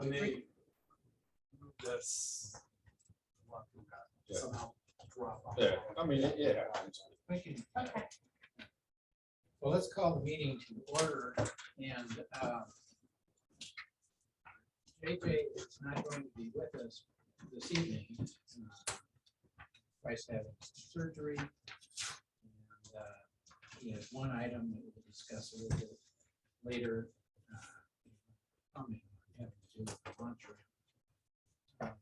when they move this, Yeah. somehow drop off. Yeah, I mean, yeah. Okay. Well, let's call the meeting to order, and JJ is not going to be with us this evening. Twice having surgery, and he has one item that we'll discuss a little bit later. Having to do with the lunchroom. We'll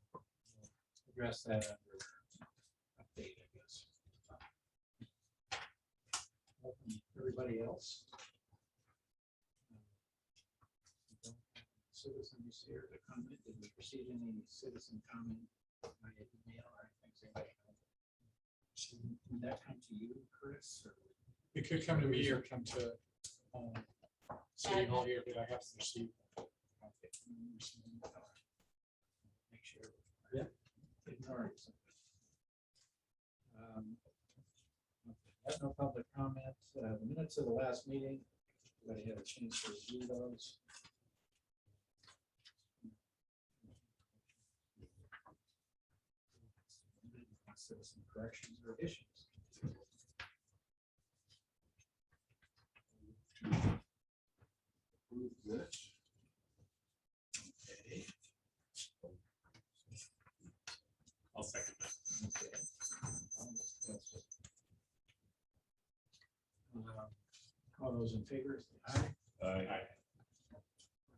address that under update, I guess. Everybody else? Citizens here to comment. Did we receive any citizen comment via email or anything? Would that come to you, Chris? Or? It could come to me or come to City Hall here, but I haven't received. Make sure. Yeah. Ignore it. Have no public comment. The minutes of the last meeting, everybody had a chance to review those. Citizen corrections or additions. Approve this. Okay. I'll second that. Okay. All those in favor, say aye. Aye.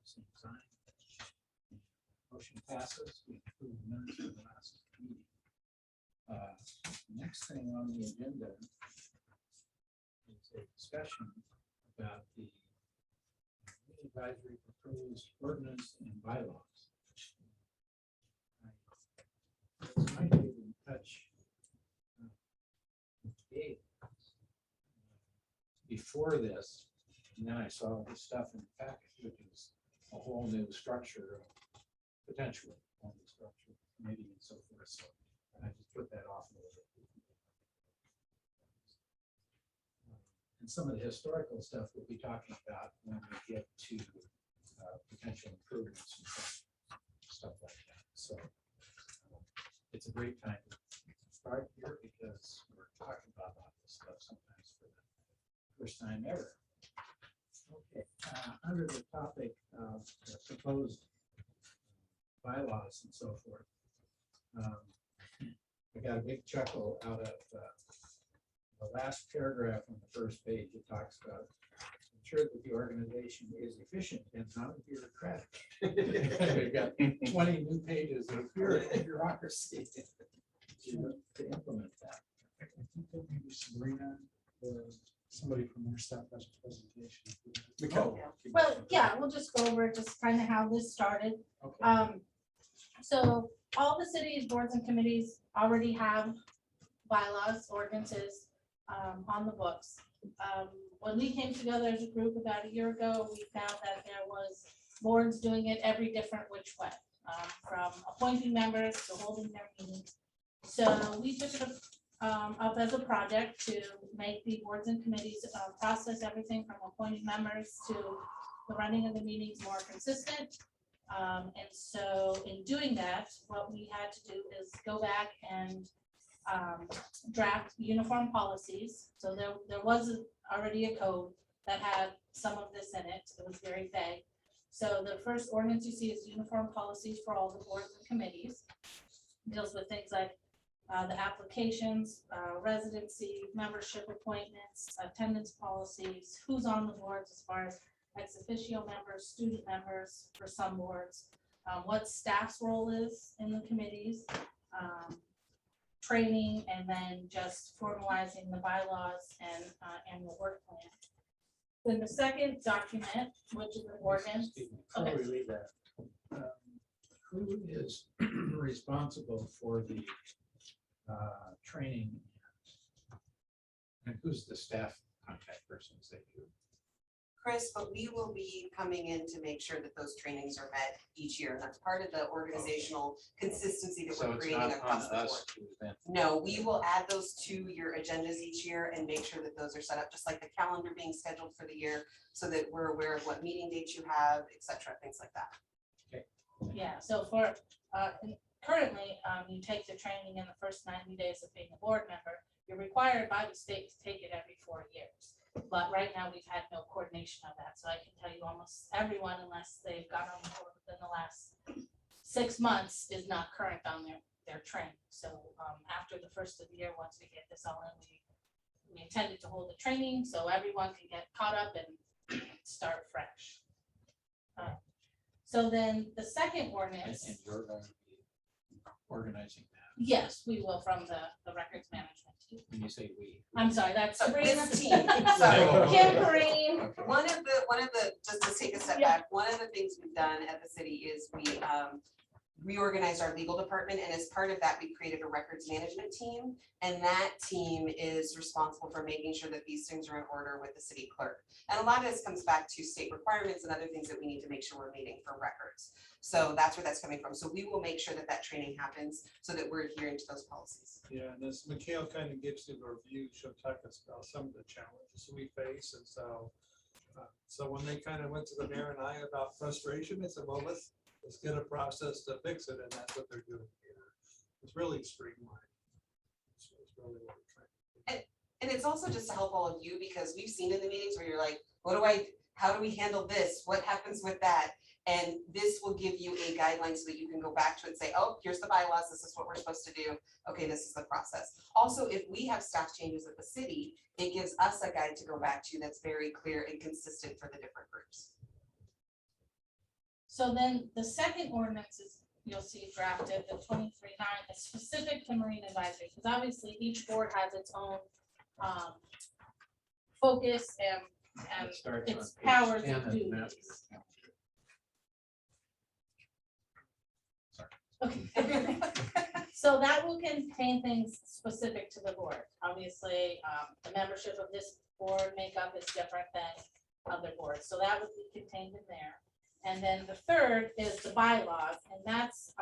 Same sign. Motion passes. We approve the minutes of the last meeting. Next thing on the agenda is a discussion about the advisory proposed ordinance and bylaws. I was trying to get in touch with Dave before this, and then I saw this stuff in the packet, which is a whole new structure, potentially a whole new structure, maybe and so forth. So I just put that off a little bit. And some of the historical stuff we'll be talking about when we get to potential improvements and stuff like that. So it's a great time to start here because we're talking about this stuff sometimes for the first time ever. Okay, under the topic of the proposed bylaws and so forth, I got a big chuckle out of the last paragraph on the first page. It talks about ensure that the organization is efficient and non-bureaucratic. We've got 20 new pages of bureaucracy to implement that. I think that maybe Marina or somebody from their staff has a presentation. Oh, Well, yeah, we'll just go over just kind of how this started. okay. So all the cities, boards and committees already have bylaws, ordinances on the books. When we came together as a group about a year ago, we found that there was boards doing it every different which way, from appointing members to holding their meetings. So we took it up as a project to make the boards and committees process everything from appointing members to the running of the meetings more consistent. And so in doing that, what we had to do is go back and draft uniform policies. So there was already a code that had some of this in it. It was very vague. So the first ordinance you see is uniform policies for all the boards and committees. It deals with things like the applications, residency, membership appointments, attendance policies, who's on the boards as far as ex officio members, student members for some boards, what staff's role is in the committees, training, and then just formalizing the bylaws and annual work plan. Then the second document, which is an ordinance. Before we leave that, who is responsible for the training and who's the staff contact persons that you? Chris, but we will be coming in to make sure that those trainings are met each year. That's part of the organizational consistency that So we're it's creating not on across the board. us to then. No, we will add those to your agendas each year and make sure that those are set up, just like the calendar being scheduled for the year, so that we're aware of what meeting dates you have, et cetera, things like that. Yeah, Yeah, so currently, you take the training in the first 90 days of being a board member. You're required by the state to take it every 4 years. But right now, we've had no coordination of that. So I can tell you almost everyone, unless they've got on board within the last 6 months, is not current on their training. So after the first of the year, once we get this all in, we intended to hold a training so everyone can get caught up and start fresh. So then the second ordinance. And you're going to be organizing that. Yes, we will from the records management team. When you say we. I'm sorry, that's So Sabrina's this team. So Kim, Karine, Okay. one of the, just to take a step Yeah. back, one of the things we've done at the city is we reorganized our legal department, and as part of that, we created a records management team. And that team is responsible for making sure that these things are in order with the city clerk. And a lot of this comes back to state requirements and other things that we need to make sure we're meeting for records. So that's where that's coming from. So we will make sure that that training happens so that we're adhering to those policies. Yeah, and as Mikhail kind of gives you the review, she'll talk us about some of the challenges we face, and so. So when they kind of went to the mayor and I about frustration, they said, well, let's get a process to fix it, and that's what they're doing here. It's really streamlined. So it's really what we're trying to do. And it's also just to help all of you, because we've seen in the meetings where you're like, how do we handle this? What happens with that? And this will give you a guideline so that you can go back to it and say, oh, here's the bylaws, this is what we're supposed to do. Okay, this is the process. Also, if we have staff changes at the city, it gives us a guide to go back to that's very clear and consistent for the different groups. so then the second ordinance is, you'll see drafted, the 23-9, is specific to marine advisory, because obviously each board has its own focus and It starts on its page powers 10 and of the duties. master calendar. Okay. So that will contain things specific to the board. Obviously, the membership of this board makeup is different than other boards, so that would be contained in there. And then the third is the bylaws, and that's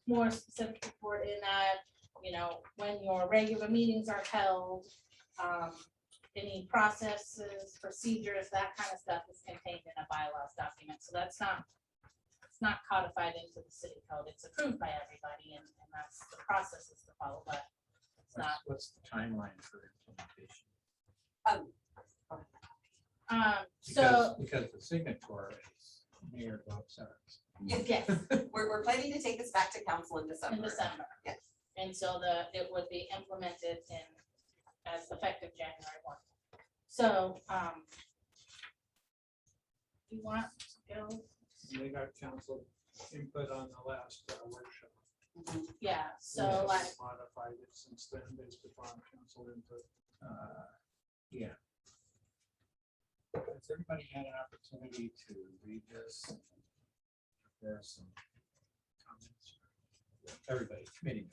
more specific to the board in that, you know, when your regular meetings are held, any processes, procedures, that kind of stuff is contained in a bylaws document. So that's not, it's not codified into the city code. It's approved by everybody, and that's the processes to follow, but it's not. What's the timeline for implementation? So, Because the signatory is Mayor Bob Sykes. yes, We're planning to take this back to council in December. in December. Yes. And so it would be implemented as effective January 1. So, you want to go? And they got council input on the last workshop. Yeah, so We like, have modified it since then based upon council input. Yeah. Has everybody had an opportunity to read this? There are some comments. Everybody, committee.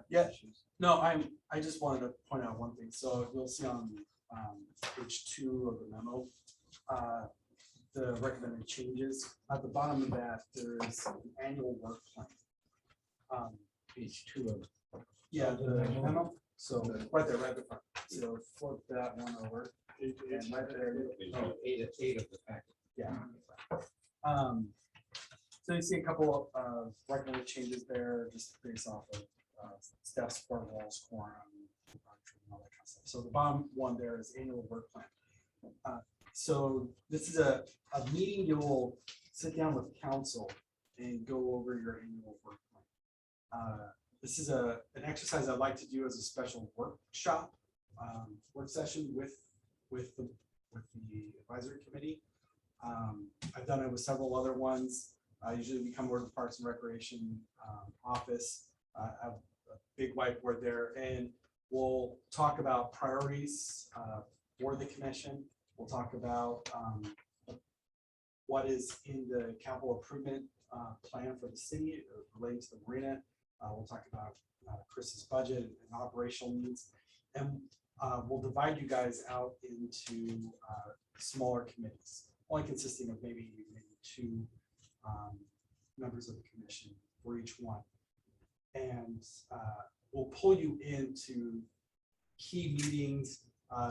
Yeah. No, I just wanted to point out one thing. So you'll see on page 2 of the memo, the recommended changes. At the bottom of that, there is an annual work plan. Page 2 of. Yeah, the memo. So right there, right at the front. So flip that one over. And right there. Oh, eight of the packet. Yeah. So you see a couple of recommended changes there, just based off of staff support walls, quorum, and all that kind of stuff. So the bottom one there is annual work plan. So this is a meeting you will sit down with council and go over your annual work plan. This is an exercise I'd like to do as a special workshop, work session with the advisory committee. I've done it with several other ones. Usually we come over to the Parks and Recreation office. I have a big whiteboard there, and we'll talk about priorities for the commission. We'll talk about what is in the capital improvement plan for the city relating to the marina. We'll talk about Chris's budget and operational needs, and we'll divide you guys out into smaller committees, only consisting of maybe 2 members of the commission for each one. And we'll pull you into key meetings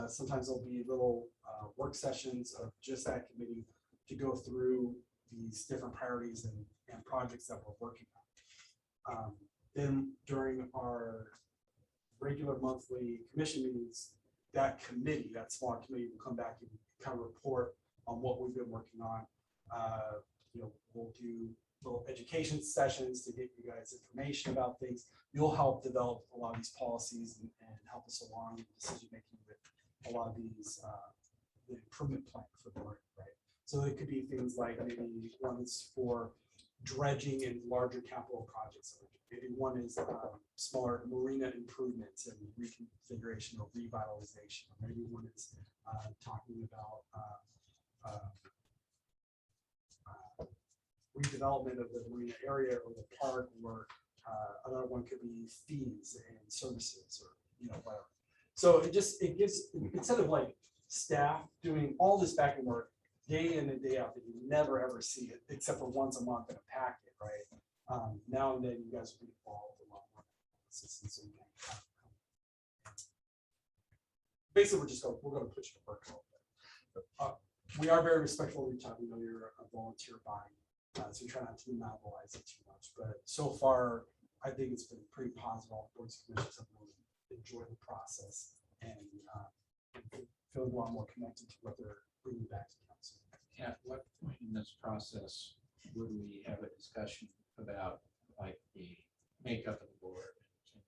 Sometimes there'll be little work sessions of just that committee to go through these different priorities and projects that we're working on. Then during our regular monthly commission meetings, that committee, that small committee will come back and kind of report on what we've been working on. We'll do little education sessions to get you guys information about things. You'll help develop a lot of these policies and help us along in decision-making with a lot of these the improvement plan for the market, right? So it could be things like maybe one is for dredging and larger capital projects. Maybe one is smaller marina improvements and reconfiguration or revitalization. Or maybe one is talking about redevelopment of the marina area or the park, or another one could be fees and services, or whatever. So it gives, instead of like staff doing all this back and work day in and day out that you never ever see it except for once a month in a packet, right? Now and then you guys will be involved a lot more. So you can, basically, we're going to put you to work a little bit. We are very respectful of your time. We know you're a volunteer body, so we try not to monopolize it too much. But so far, I think it's been pretty positive. All boards and commissions have really enjoyed the process and feel a lot more connected to what they're bringing back to council. At what point in this process would we have a discussion about like the makeup of the board and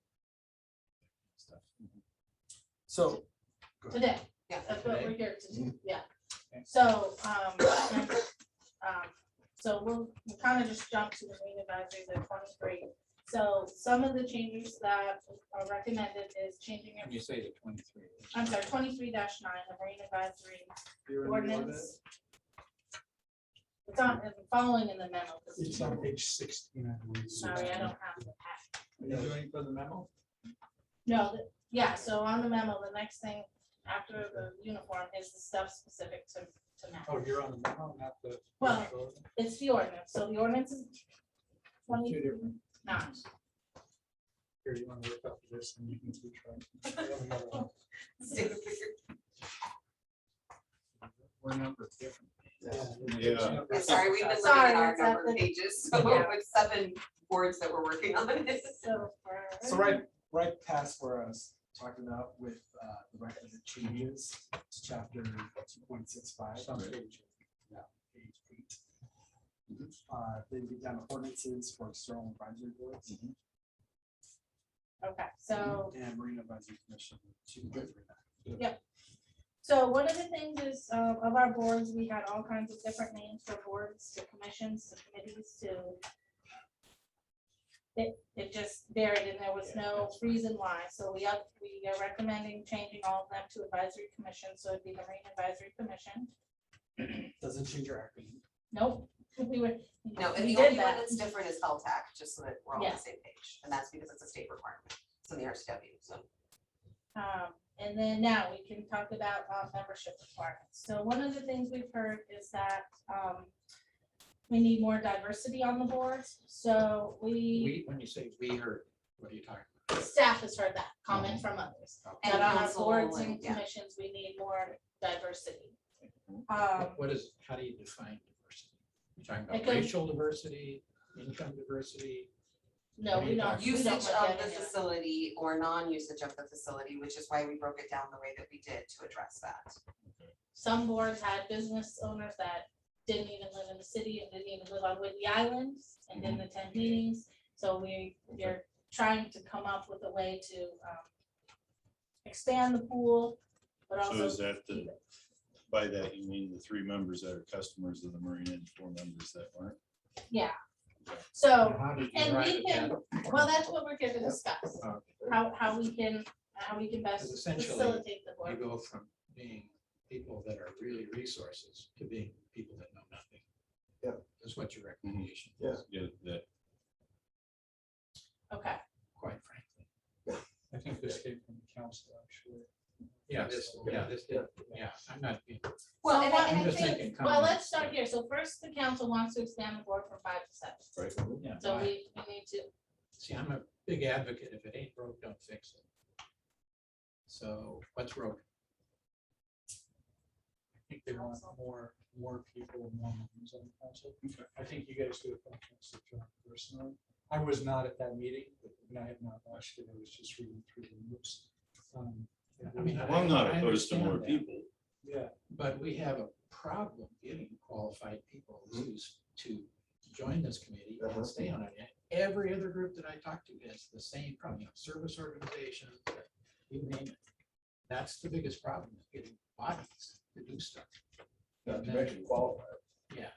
stuff? So Today, Yeah. that's what we're here to do, yeah. Okay. So, so we'll kind of just jump to the Marine Advisory, the 23. So some of the changes that are recommended is changing When it. you say the 23. I'm sorry, 23-9, the Marine Advisory you're in the ordinance. It's on, it's following in the memo. It's on page 16, I believe. Sorry, I don't have the pack. Are you doing for the memo? No, yeah, so on the memo, the next thing after the uniform is the stuff specific to map. Oh, you're on the memo, not the. Well, It's the ordinance, so the ordinance is 29. Here, you want to look up this and you can keep trying. We're numbered different. Yeah. I'm sorry, we've been looking Sorry, at our it's at number the- pages, so Yeah. with 7 boards that we're working on. So right past where I was talking about with the recommended changes, it's chapter 2.65. Some page. Yeah, page 8. Then get down to ordinances for external advisory boards Okay, so, and Marina Advisory Commission 2.39. so one of the things is, of our boards, we had all kinds of different names for boards, to commissions, to committees, to. It just varied and there was no reason why, so we are recommending changing all of them to advisory commission, so it'd be the Marine Advisory Commission. Doesn't change your acronym. Nope, we were. No, and we the did only one that. that's different is LTAC, just so that we're all on Yeah. the same page, and that's because it's a state requirement. It's in the RCW, so. And then now we can talk about membership requirements. So one of the things we've heard is that we need more diversity on the boards. So We, when you say we heard, what are you talking about? staff has heard that comment from others. And That on our council boards and- and yeah. commissions, we need more diversity. What is, how do you define diversity? You're talking It about could- racial diversity, income diversity? No, What are we you don't. talking we don't Usage want of that the in there. facility or non-usage of the facility, which is why we broke it down the way that we did to address that. Some boards had business owners that didn't even live in the city and didn't even live on Whidbey Island and didn't attend meetings. So we're trying to come up with a way to expand the pool, but So also. is that by that you mean the 3 members that are customers of the Marina and 4 members that aren't? Yeah. So, How did you and write we it can, down? well, that's what we're here to discuss, Okay. how we can best Because essentially, facilitate the You board. go from being people that are really resources to being people that know nothing. Yeah. That's what your recommendation is, Yeah, that Okay, quite frankly. I think this came from the council, actually. Yeah, this did, yeah, I'm not being. Well, So and what I- I'm I just think- thinking well, common let's start sense. here. So first, the council wants to expand the board from 5 to 7. right. Yeah, So why? we need to, See, I'm a big advocate, if it ain't broke, don't fix it. So what's broken? think they want more people, more members on the council. I think you guys do a fantastic job personally. I was not at that meeting, and I have not watched it. I was just reading through the notes. I mean, Well, I'm not I opposed to more understand that. people. Yeah, But we have a problem getting qualified people to join this committee and stay on it. Every other group that I talk to has the same problem, service organizations, you name it. That's the biggest problem, is getting bodies to do stuff. Not to mention qualified. Yeah.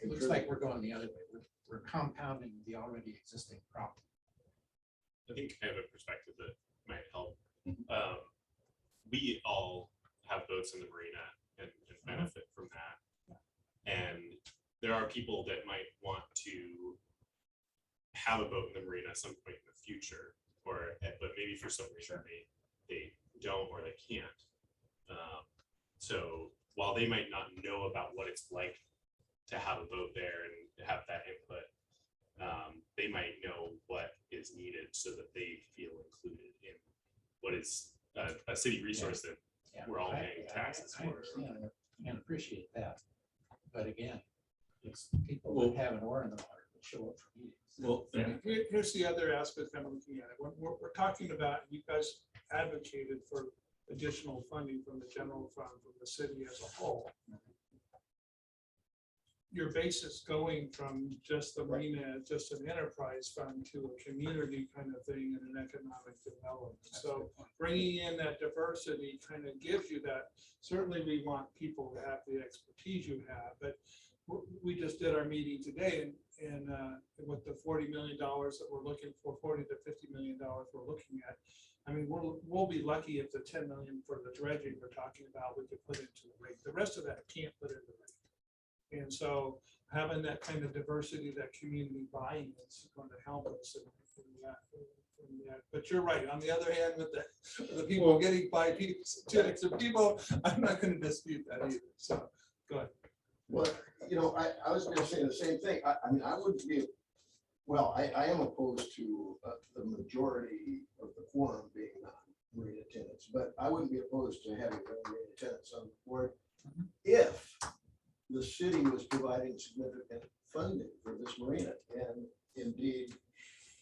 It looks like we're going the other way. We're compounding the already existing problem. I think I have a perspective that might help. Mhm. We all have boats in the marina and benefit from that. And there are people that might want to have a boat in the marina at some point in the future, but maybe for some reason they don't or they can't. So while they might not know about what it's like to have a boat there and have that input, they might know what is needed so that they feel included in what is a city resource that Yeah, we're all I- paying taxes I for. understand and appreciate that. But again, it's people Well- that have an oar in the water that show up for meetings. Well, Here's the other aspect I'm looking at. When we're talking about, you guys advocated for additional funding from the general fund, from the city as a whole. Your base is going from just the marina, just an enterprise fund to a community kind of thing and an economic development. So bringing in that diversity kind of gives you that. Certainly, we want people to have the expertise you have, but we just did our meeting today and with the $40 million that we're looking for, $40 to $50 million we're looking at. I mean, we'll be lucky if the 10 million for the dredging we're talking about, we could put into the rate. The rest of that can't put in the rate. And so having that kind of diversity, that community buy-in is going to help us in that. But you're right. On the other hand, with the people getting 5 people, 2 extra people, I'm not going to dispute that either. So go ahead. Well, I was gonna say the same thing. I mean, I wouldn't be, well, I am opposed to the majority of the quorum being non-marina tenants, but I wouldn't be opposed to having non-marina tenants on the board if the city was providing significant funding for this marina. And indeed,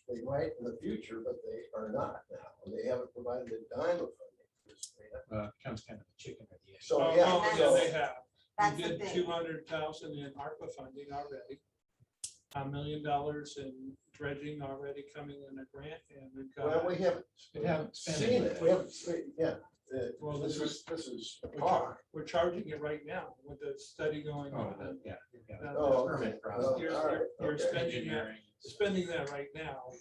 they might in the future, but they are not now. And they haven't provided a dime of funding for this marina. It becomes kind of a chicken or the egg. So, Oh, yeah. yeah, they have. That's We the did thing. 200,000 in ARPA funding already. $1 million in dredging already coming in a grant, and we've Well, got. we haven't We haven't spent seen it. We haven't seen, yeah. Well, This this is We're talk. we're charging it right now with the study going Oh, on. yeah. Oh, Permit okay. process. Oh, all right, You're okay. spending that right now.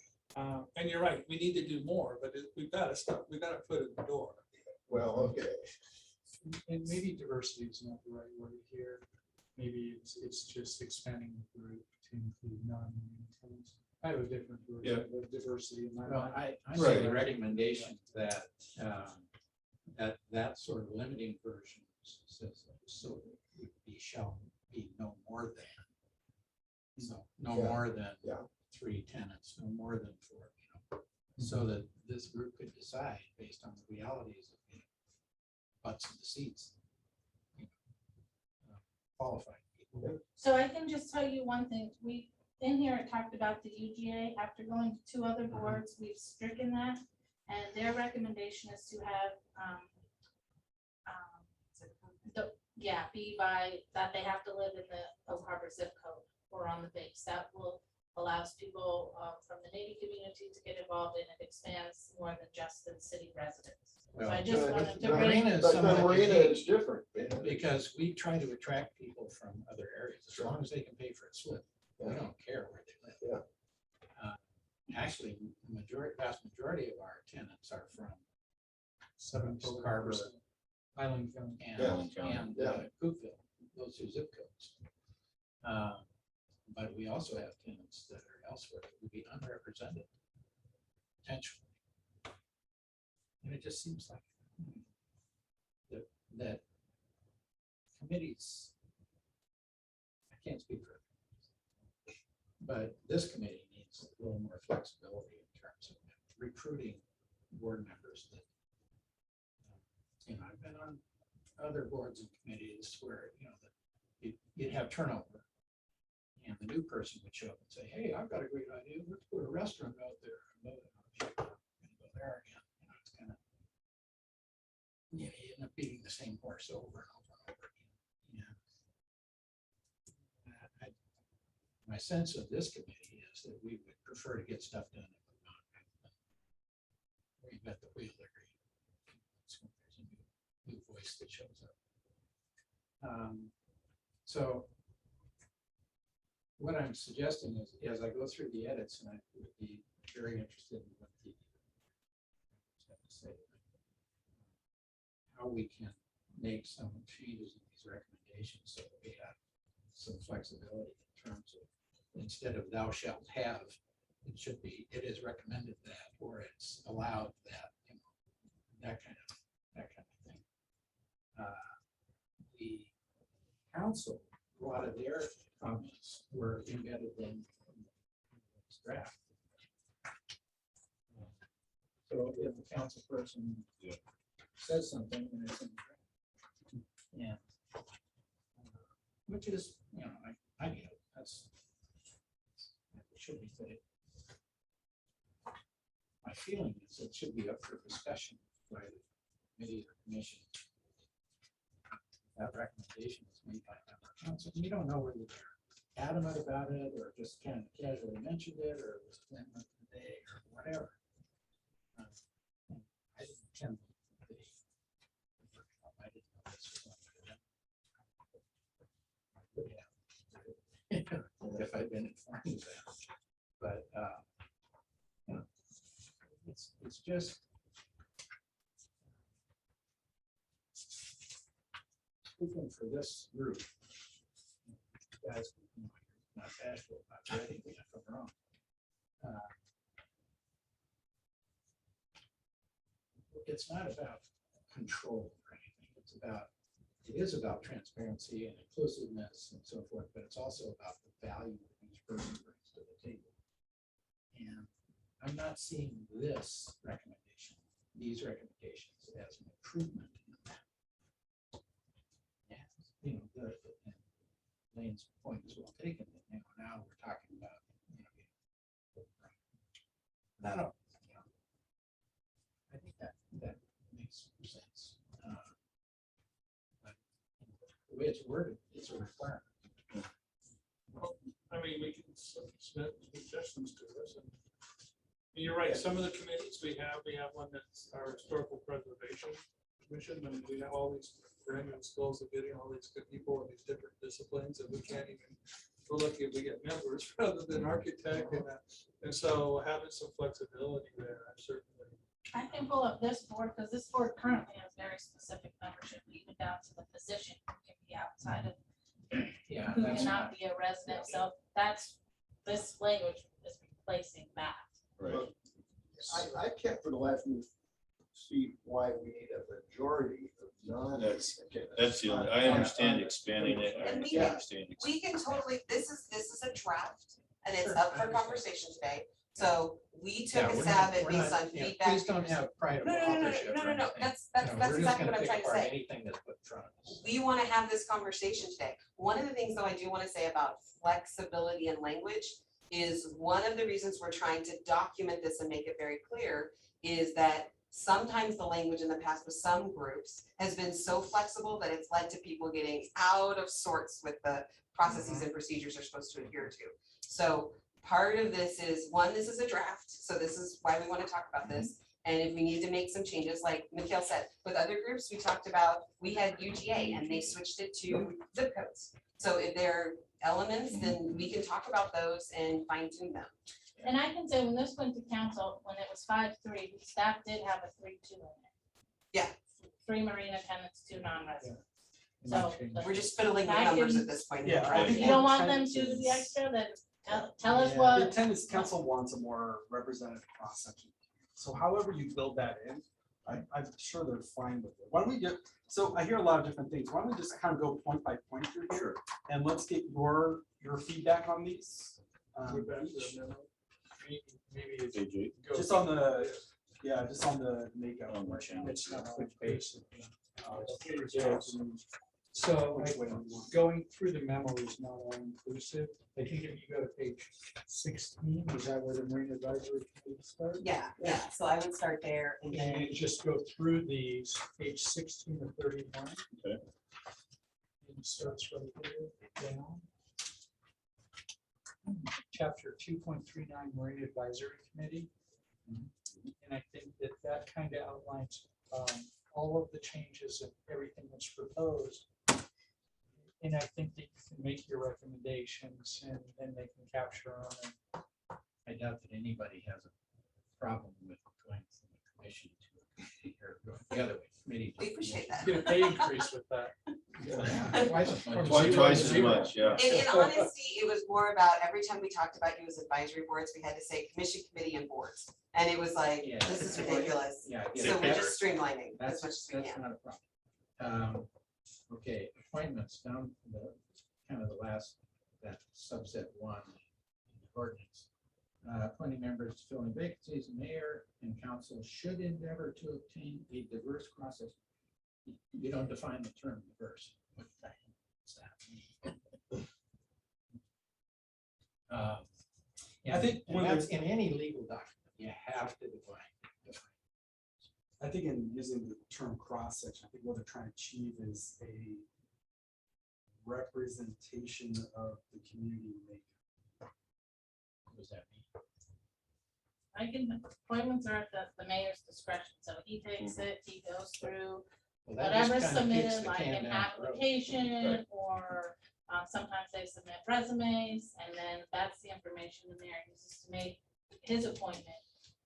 And you're right, we need to do more, but we've got to stop, we've got to put it in the door. Well, okay. and maybe diversity is not the right word here. Maybe it's just expanding the group to include non-marine tenants. I have a different version of diversity in my Well, mind. I see the recommendation that, that sort of limiting version says, so it be shall be no more than. So no Yeah. more than Yeah. 3 tenants, no more than 4, so that this group could decide based on the realities of butts in the seats. Qualified people. So I can just tell you one thing, in here it talked about the UGA, after going to 2 other boards, we've stricken that. And their recommendation is to have, be by, that they have to live in the Oak Harbor zip code or on the base. That will allows people from the Navy community to get involved, and it expands more than just the city residents. So I just wanted to But bring, Marina is But somewhat the marina unique is different. because we try to attract people from other areas, as long as they can pay for a slip. We Yeah. don't care where they live. Actually, vast majority of our tenants are from 77%. Oak Harbor Island County. and, Island County. and Yeah. Cookville, those 2 zip codes. But we also have tenants that are elsewhere that would be underrepresented potentially. And it just seems like that committees, I can't speak for it, but this committee needs a little more flexibility in terms of recruiting board members that, I've been on other boards and committees where, you know, you'd have turnover. And the new person would show up and say, hey, I've got a great idea. Let's put a restaurant out there. And go there again. You know, it's kind of, you end up beating the same horse over and over and over again. Yeah. My sense of this committee is that we would prefer to get stuff done. And move on rather than reinvent the wheel every so there's a new voice that shows up. So what I'm suggesting is, as I go through the edits, and I would be very interested in what the have to say, how we can make some changes in these recommendations so that we have some flexibility in terms of, instead of thou shalt have, it should be, it is recommended that, or it's allowed that, you know, that kind of thing. The council, a lot of their comments were embedded in this draft. So if the council person says something, then it's in the draft. Yeah. Which is, you know, I get it. That's, it should be fitting. My feeling is it should be up for discussion by the committee or commission. That recommendation is made by member council. We don't know whether they're adamant about it or just kind of casually mentioned it or it was a plan of the day or whatever. I didn't attend the workshop. I didn't know this was on the agenda. I would have if I'd been informed of that. But you know, it's just speaking for this group, you guys, you know, you're not bashful about writing me if I'm wrong. It's not about control or anything. It's about, it is about transparency and inclusiveness and so forth, but it's also about the value that each person brings to the table. And I'm not seeing this recommendation, these recommendations as an improvement in that. You know, Lane's point is well taken. That, you know, now we're talking about, you know, I don't, you know, I think that makes sense. But the way it's worded, it's a requirement. Well, I mean, we can submit suggestions to us, and you're right, some of the committees we have one that's our historical preservation commission, and we have all these random schools of getting all these good people in these different disciplines, and we can't even, we're lucky if we get members rather than architect, and so having some flexibility there, I certainly. I can pull up this board, because this board currently has very specific membership, even down to the position who can be outside of, Yeah, who that's cannot be a resident, so that's, this language is replacing that. Right. I can't for the life of me see why we need a majority of non. That's the only, I understand expanding it. I And we understand. We can totally, this is a draft and it's Sure, up I for understand. conversation today. So we Yeah, took a we're stab not- at we're based not- on yeah, feedback. Please don't have pride of No, no, no, no, authorship. no, or no, anything. that's You know, we're just exactly gonna what I'm pick trying to apart say. anything that's put in front of us. We want to have this conversation today. One of the things though I do want to say about flexibility and language is one of the reasons we're trying to document this and make it very clear is that sometimes the language in the past with some groups has been so flexible that it's led to people getting out of sorts with the processes and procedures they're supposed to adhere to. So part of this is, one, this is a draft, so this is why we want to talk about this. And if we need to make some changes, like Mikhail said, with other groups, we talked about, we had UGA and they switched it to zip codes. So if there are elements, then we can talk about those and fine tune them. And I can say when this went to council, when it was 5-3, staff did have a 3-2 in it. Yeah. 3 marina tenants, 2 non-residents. And So, that changes. but We're just fiddling with I numbers can- at this point. Yeah, I if think you don't want them attendance to do the is- extra, then tell us The what. attendance council wants a more representative cross section. So however you build that in, I'm sure they're fine with it. Why don't we get, so I hear a lot of different things. Why don't we just kind of go point by point through here? And let's get your feedback on these. We're back to Each. the memo. Maybe it's AJ, Go Just on the, yeah, just on the makeup. On the challenge. Which Which page? Here we go. So going through the memo is not all inclusive. I think if you go to page 16, is that where the Marine Advisory Committee starts? Yeah, so I would start there and And then, you just go through these, page 16 to 31. Okay. And it starts right there, down. Chapter 2.39 Marine Advisory Committee. And I think that that kind of outlines all of the changes and everything that's proposed. And I think that you can make your recommendations and then they can capture them. I doubt that anybody has a problem with going from the commission to a committee or going the other way. Committee to we appreciate that. Get a pay increase with that. Yeah, twice as much. Twice as much, yeah. In honesty, it was more about every time we talked about you as advisory boards, we had to say commission, committee, and boards. And it was like, Yeah. this is ridiculous. Yeah, Say So we're better. just streamlining that's as much as we can. not a problem. Okay, appointments down to the kind of the last, that subset one in the ordinance. Appointing members to fill in vacancies, mayor and council should endeavor to obtain a diverse process. You don't define the term diverse. What the heck does that mean? Yeah, I think and when that's in any legal document, you have to define. I think in using the term cross-section, I think what they're trying to achieve is a representation of the community makeup. What does that mean? I can, appointments are at the mayor's discretion, so he takes it, he goes through Well, that just whatever's kinda kicks submitted, the like can an down the road. application, or sometimes they submit resumes, and then that's the information the mayor uses to make his appointment,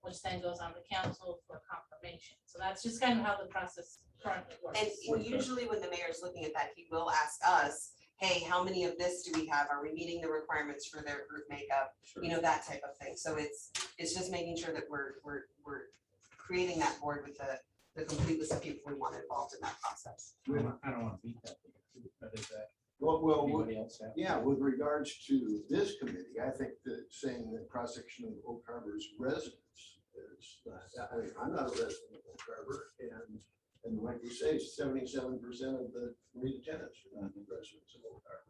which then goes on to council for confirmation. So that's just kind of how the process currently works. And usually when the mayor's looking at that, he will ask us, hey, how many of this do we have? Are we meeting the requirements for their group makeup? You know, that type of thing. So it's just making sure that we're creating that board with the complete list of people we want involved in that process. I don't want to beat that, but is that Well, anybody else have? yeah, with regards to this committee, I think that saying that cross-section of Oak Harbor's residents is, I mean, I'm not a resident of Oak Harbor, and like you say, 77% of the Marina tenants are not residents of Oak Harbor.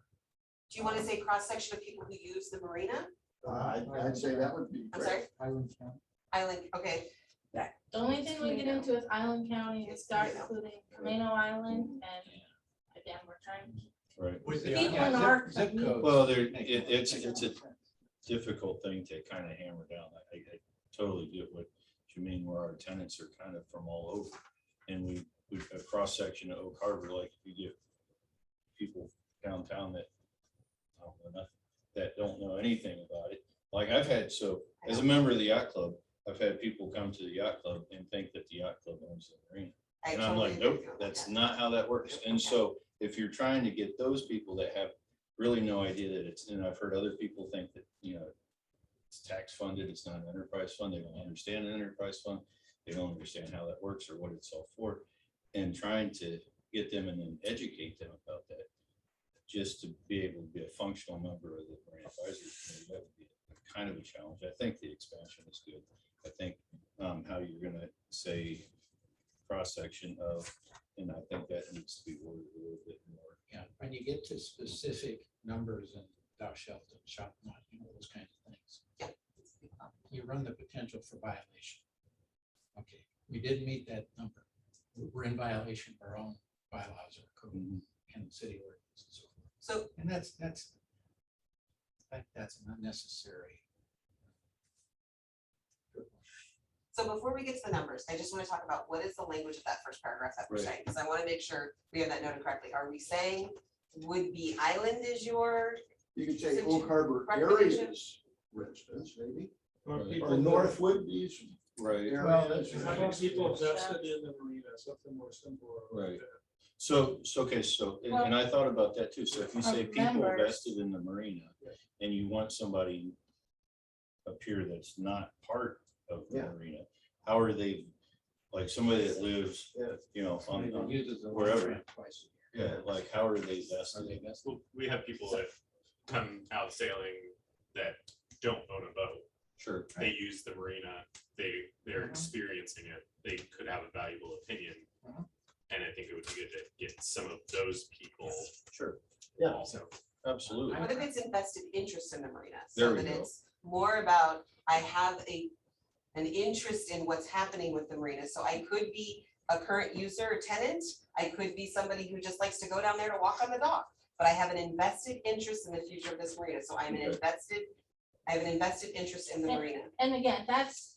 Do you want to say cross-section of people who use the marina? I'd say that would be I'm great. sorry, Island County. Island, okay, The only thing we get into is Island County, and start including Camino Island, and again, we're trying to keep Right. With the people in Yeah, our. zip codes. Well, make it's a sense. difficult thing to kind of hammer down. I totally get what you mean, where our tenants are kind of from all over. And we a cross section of Oak Harbor, like if you get people downtown that don't know nothing, that don't know anything about it. Like I've had, so as a member of the yacht club, I've had people come to the yacht club and think that the yacht club owns the marina. I And I'm totally like, agree nope, with you on that's that. not how that works. And so if you're trying to get those people that have really no idea that it's, and I've heard other people think that, you know, it's tax funded, it's not an enterprise fund, they don't understand an enterprise fund, they don't understand how that works or what it's all for. And trying to get them and then educate them about that, just to be able to be a functional member of the Marine Advisory Committee, that would be kind of a challenge. I think the expansion is good. I think how you're gonna say cross-section of, and I think that needs to be worded a little bit more. Yeah, when you get to specific numbers and thou shalt and shalt not, you know, those kinds of things. You run the potential for violation. Okay, we didn't meet that number. We're in violation of our own bylaws or code and city ordinance and so forth. So And that's an unnecessary. So before we get to the numbers, I just want to talk about what is the language of that first paragraph that we're Right. saying, because I want to make sure we have that noted correctly. Are we saying would be island is your, You could say Since Oak Harbor recommendation- areas residents, maybe, Or or people that- Northwood, these Right. areas. How about people vested in the marina, something more simple. like Right. that. So, and I thought about that too. So if you say people Members. vested in the marina and you want somebody up here that's not part of the Yeah. marina, how are they, like somebody that lives, you know, Somebody that on, uses the wherever. ramp twice a year. yeah, like how are they Are vested? they vested? Well, we have people that come out sailing that don't own a boat. Sure. They use the marina, they're Mhm. experiencing it, they could have a valuable opinion. Mhm. And I think it would be good to get some of those people Sure, Yeah. also. absolutely. What if it's invested interest in the marina? There So we that go. it's more about, I have an interest in what's happening with the marina. So I could be a current user or tenant. I could be somebody who just likes to go down there to walk on the dock. But I have an invested interest in the future of this marina. So I'm I have an invested interest in the marina. And again, that's,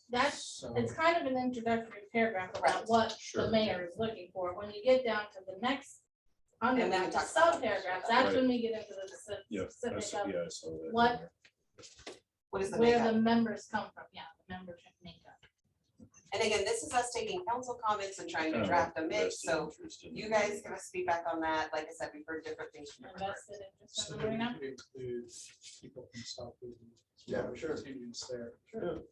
So, it's kind of an introductory paragraph about Right. what the Sure. mayor is looking for. When you get down to the next, under And we that, can the talk about sub-paragraphs, that. that's when we get into the Yeah, specific of yeah, I saw that. what- What is the where makeup? the members come from, yeah, the membership makeup. And again, this is us taking council comments and trying to Kind of draft a like mix. vested So interest in you the guys marina. give us feedback on that. Like I said, we've heard different things from different groups. Invested interest So in do the we marina. include people from South Bend? Yeah, sure. Continues there. Sure.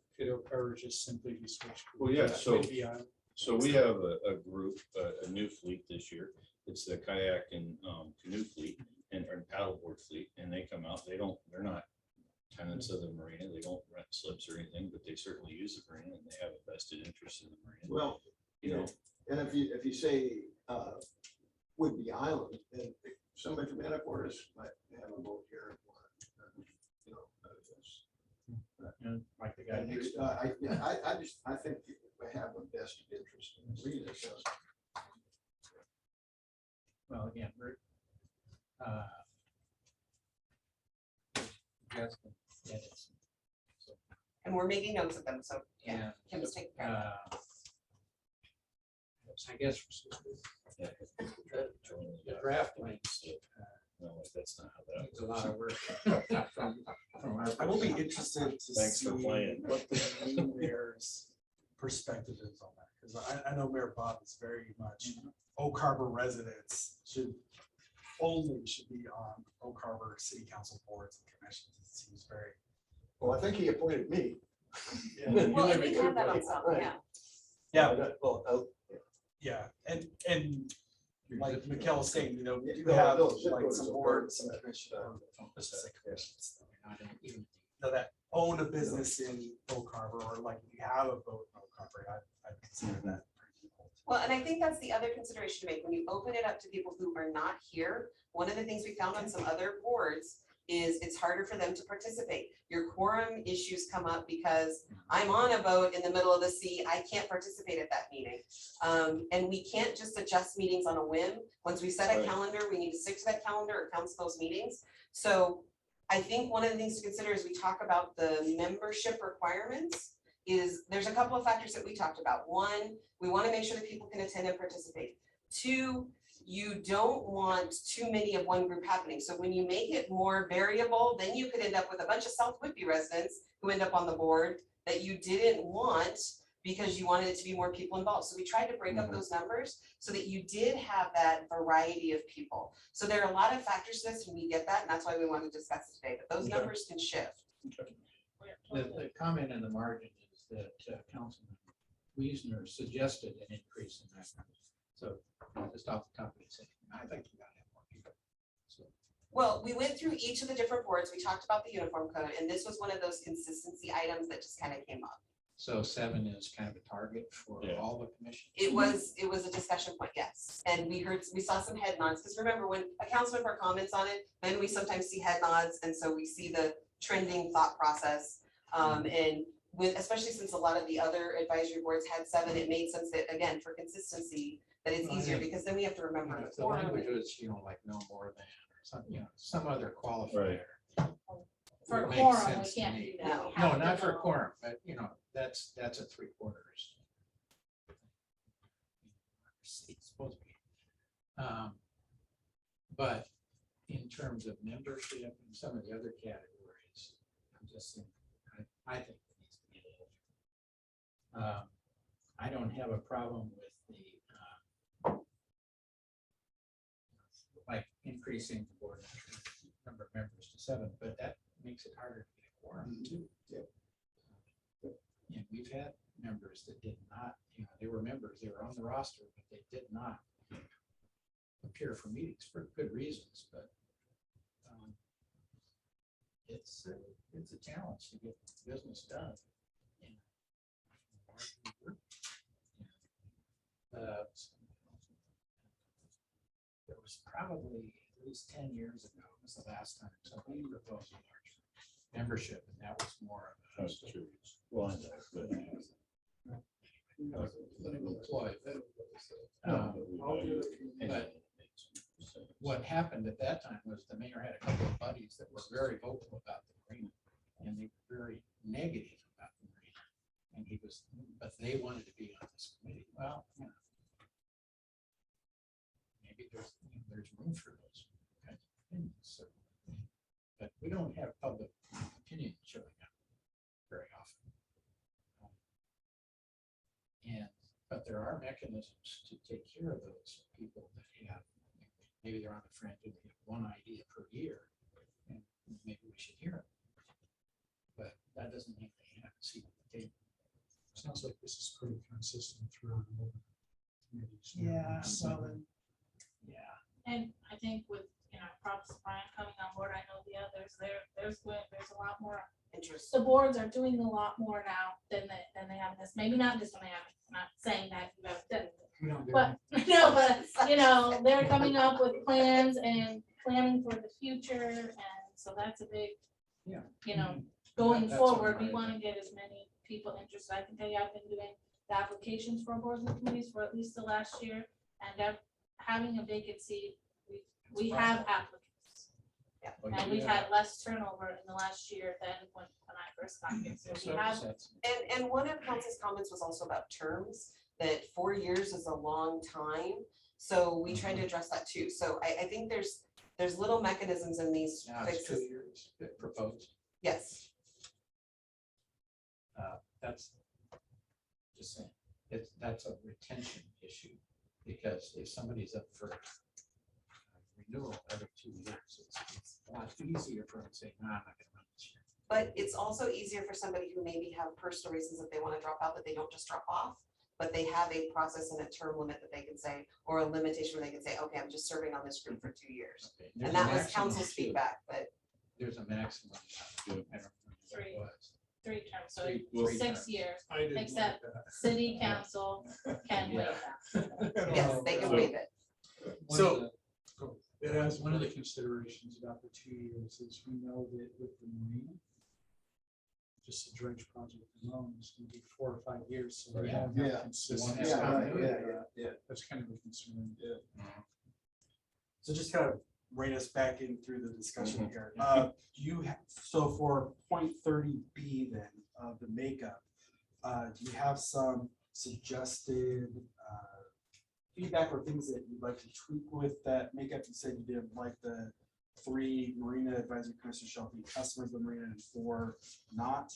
Or just simply be switched. Well, yeah, so- Would be on- So we have a group, a new fleet this year. It's the kayak and canoe fleet and or paddleboard fleet, and they come out, they're not tenants of the marina. They don't rent slips or anything, but they certainly use the marina and they have a vested interest in the marina. Well, You know, and if you say, Whidbey Island, then somebody from Anacortes might have a boat here. You know, it's- and like the guy next to I think we have a vested interest in the marina, so. well, again, we're, Justin, edits. So, And we're making notes of them. So yeah, yeah, Kim's taking care of it. I guess yeah, the draft links, no, that's not how that needs a lot of works. work. from our I will be perspective. interested to Thanks see for playing. what the new mayor's perspective is on that, because I know Mayor Bob is very much Oak Harbor residents should be on Oak Harbor City Council boards and commissions. It seems very. Well, I think he appointed me. Well, and we have that on some, Right. yeah. Yeah, Well, yeah, and like Mikkel was saying, you know, we do No, have no, zip like codes some are boards and part of commissions, Specific commissions, though, not in even- you know, that own a business in Oak Harbor, or like if you have a boat in Oak Harbor, I'd consider that. pretty equal. Well, and I think that's the other consideration to make. When you open it up to people who are not here, one of the things we found on some other boards is it's harder for them to participate. Your quorum issues come up because I'm on a boat in the middle of the sea. I can't participate at that meeting. And we can't just adjust meetings on a whim. Once we set a Right. calendar, we need to stick to that calendar or council those meetings. So I think one of the things to consider as we talk about the membership requirements is there's a couple of factors that we talked about. One, we want to make sure that people can attend and participate. Two, you don't want too many of one group happening. So when you make it more variable, then you could end up with a bunch of South Whitby residents who end up on the board that you didn't want because you wanted it to be more people involved. So we tried to break up those numbers so that you did have that variety of people. So there are a lot of factors to this, and we get that, and that's why we want to discuss it today, but those Okay. numbers can shift. The comment in the margin is that Councilman Wiesner suggested an increase in that. number. So just off the top of his head, I think you gotta have more people. So, Well, we went through each of the different boards. We talked about the uniform code, and this was one of those consistency items that just kind of came up. so 7 is kind of a target for Yeah. all the commissions. It was a discussion point, yes. And we saw some head nods, because remember, when a council member comments on it, then we sometimes see head nods, and so we see the trending thought process. And with, especially since a lot of the other advisory boards had 7, it made sense that, again, for consistency, that it's Well, I easier, think, because then we have to You remember. know, the if the quorum language and- was, like no more than, or something, some other qualifier. For It makes quorum, we sense to can't me. do that. No. We No, have to not for know. quorum, but that's a 3/4. It's supposed to be. But in terms of membership and some of the other categories, I'm just thinking, I think it needs to be a little. I don't have a problem with the like increasing the board number of members to 7, but that makes it harder to get a quorum too. Yep. And we've had members that did not, they were members, they were on the roster, but they did not appear for meetings for good reasons, but it's a challenge to get business done. was probably at least 10 years ago, was the last time somebody proposed a large membership, and that was more of a. That's true. Well, I know, but- Employee, but, No, but we I'll do value it. it. But what happened at that time was the mayor had a couple of buddies that were very vocal about the marina, and they were very negative about the marina. And he was, but they wanted to be on this committee. Well, you know, maybe there's room for those kinds of opinions. So, but we don't have public opinion showing up very often. But there are mechanisms to take care of those people that have, maybe they're on the fringe and they have one idea per year, and maybe we should hear it. But that doesn't mean they have a seat at the table. Sounds like this is pretty consistent throughout all the committees. Yeah. And I think with, props to Brian coming on board, I know the others, there's a lot more, Interest. the boards are doing a lot more now than they have in this, maybe not just when they have, I'm not saying that you have done it. We don't do But, no, but, they're coming up with plans and planning for the future, and so that's a big, Yeah. going That's forward, all we right. want to get as many people interested. I can tell you, I've been doing the applications for boards and committees for at least the last year, and having a vacancy, we have applicants. And we've had less turnover in the last year than when I first got here, so we have, And one of council's comments was also about terms, that 4 years is a long time. So we try to address that too. So I think there's little mechanisms in these Now it's 2 fixes. years proposed. Yes, That's just saying, that's a retention issue, because if somebody's up for renewal every 2 years, it's a lot easier for them to say, no, I'm not gonna run this year. but it's also easier for somebody who maybe have personal reasons that they want to drop out, that they don't just drop off, but they have a process and a term limit that they can say, or a limitation where they can say, okay, I'm just serving on this group for 2 years. Okay, there's And a that was maximum council's too. feedback, but There's a maximum. I don't remember what it was. 3 terms, so Three- it's three 6 terms. years. I didn't like Except- that. City council can waive that. yes, they can So- waive it. So- It has one of the considerations about the 2 years is we know that with the marina, just the dredge project alone is going to be 4 or 5 years. So we Yeah. don't Yeah. have consistency. Yeah, Yeah. That's kind of a concern. So just kind of rein us back in through the discussion Mhm. here. So for 0.30B then, of the makeup, do you have some suggested feedback or things that you'd like to tweak with that makeup? You said you didn't like the 3 marina advisory commissioners shall be customers of the marina and 4 not.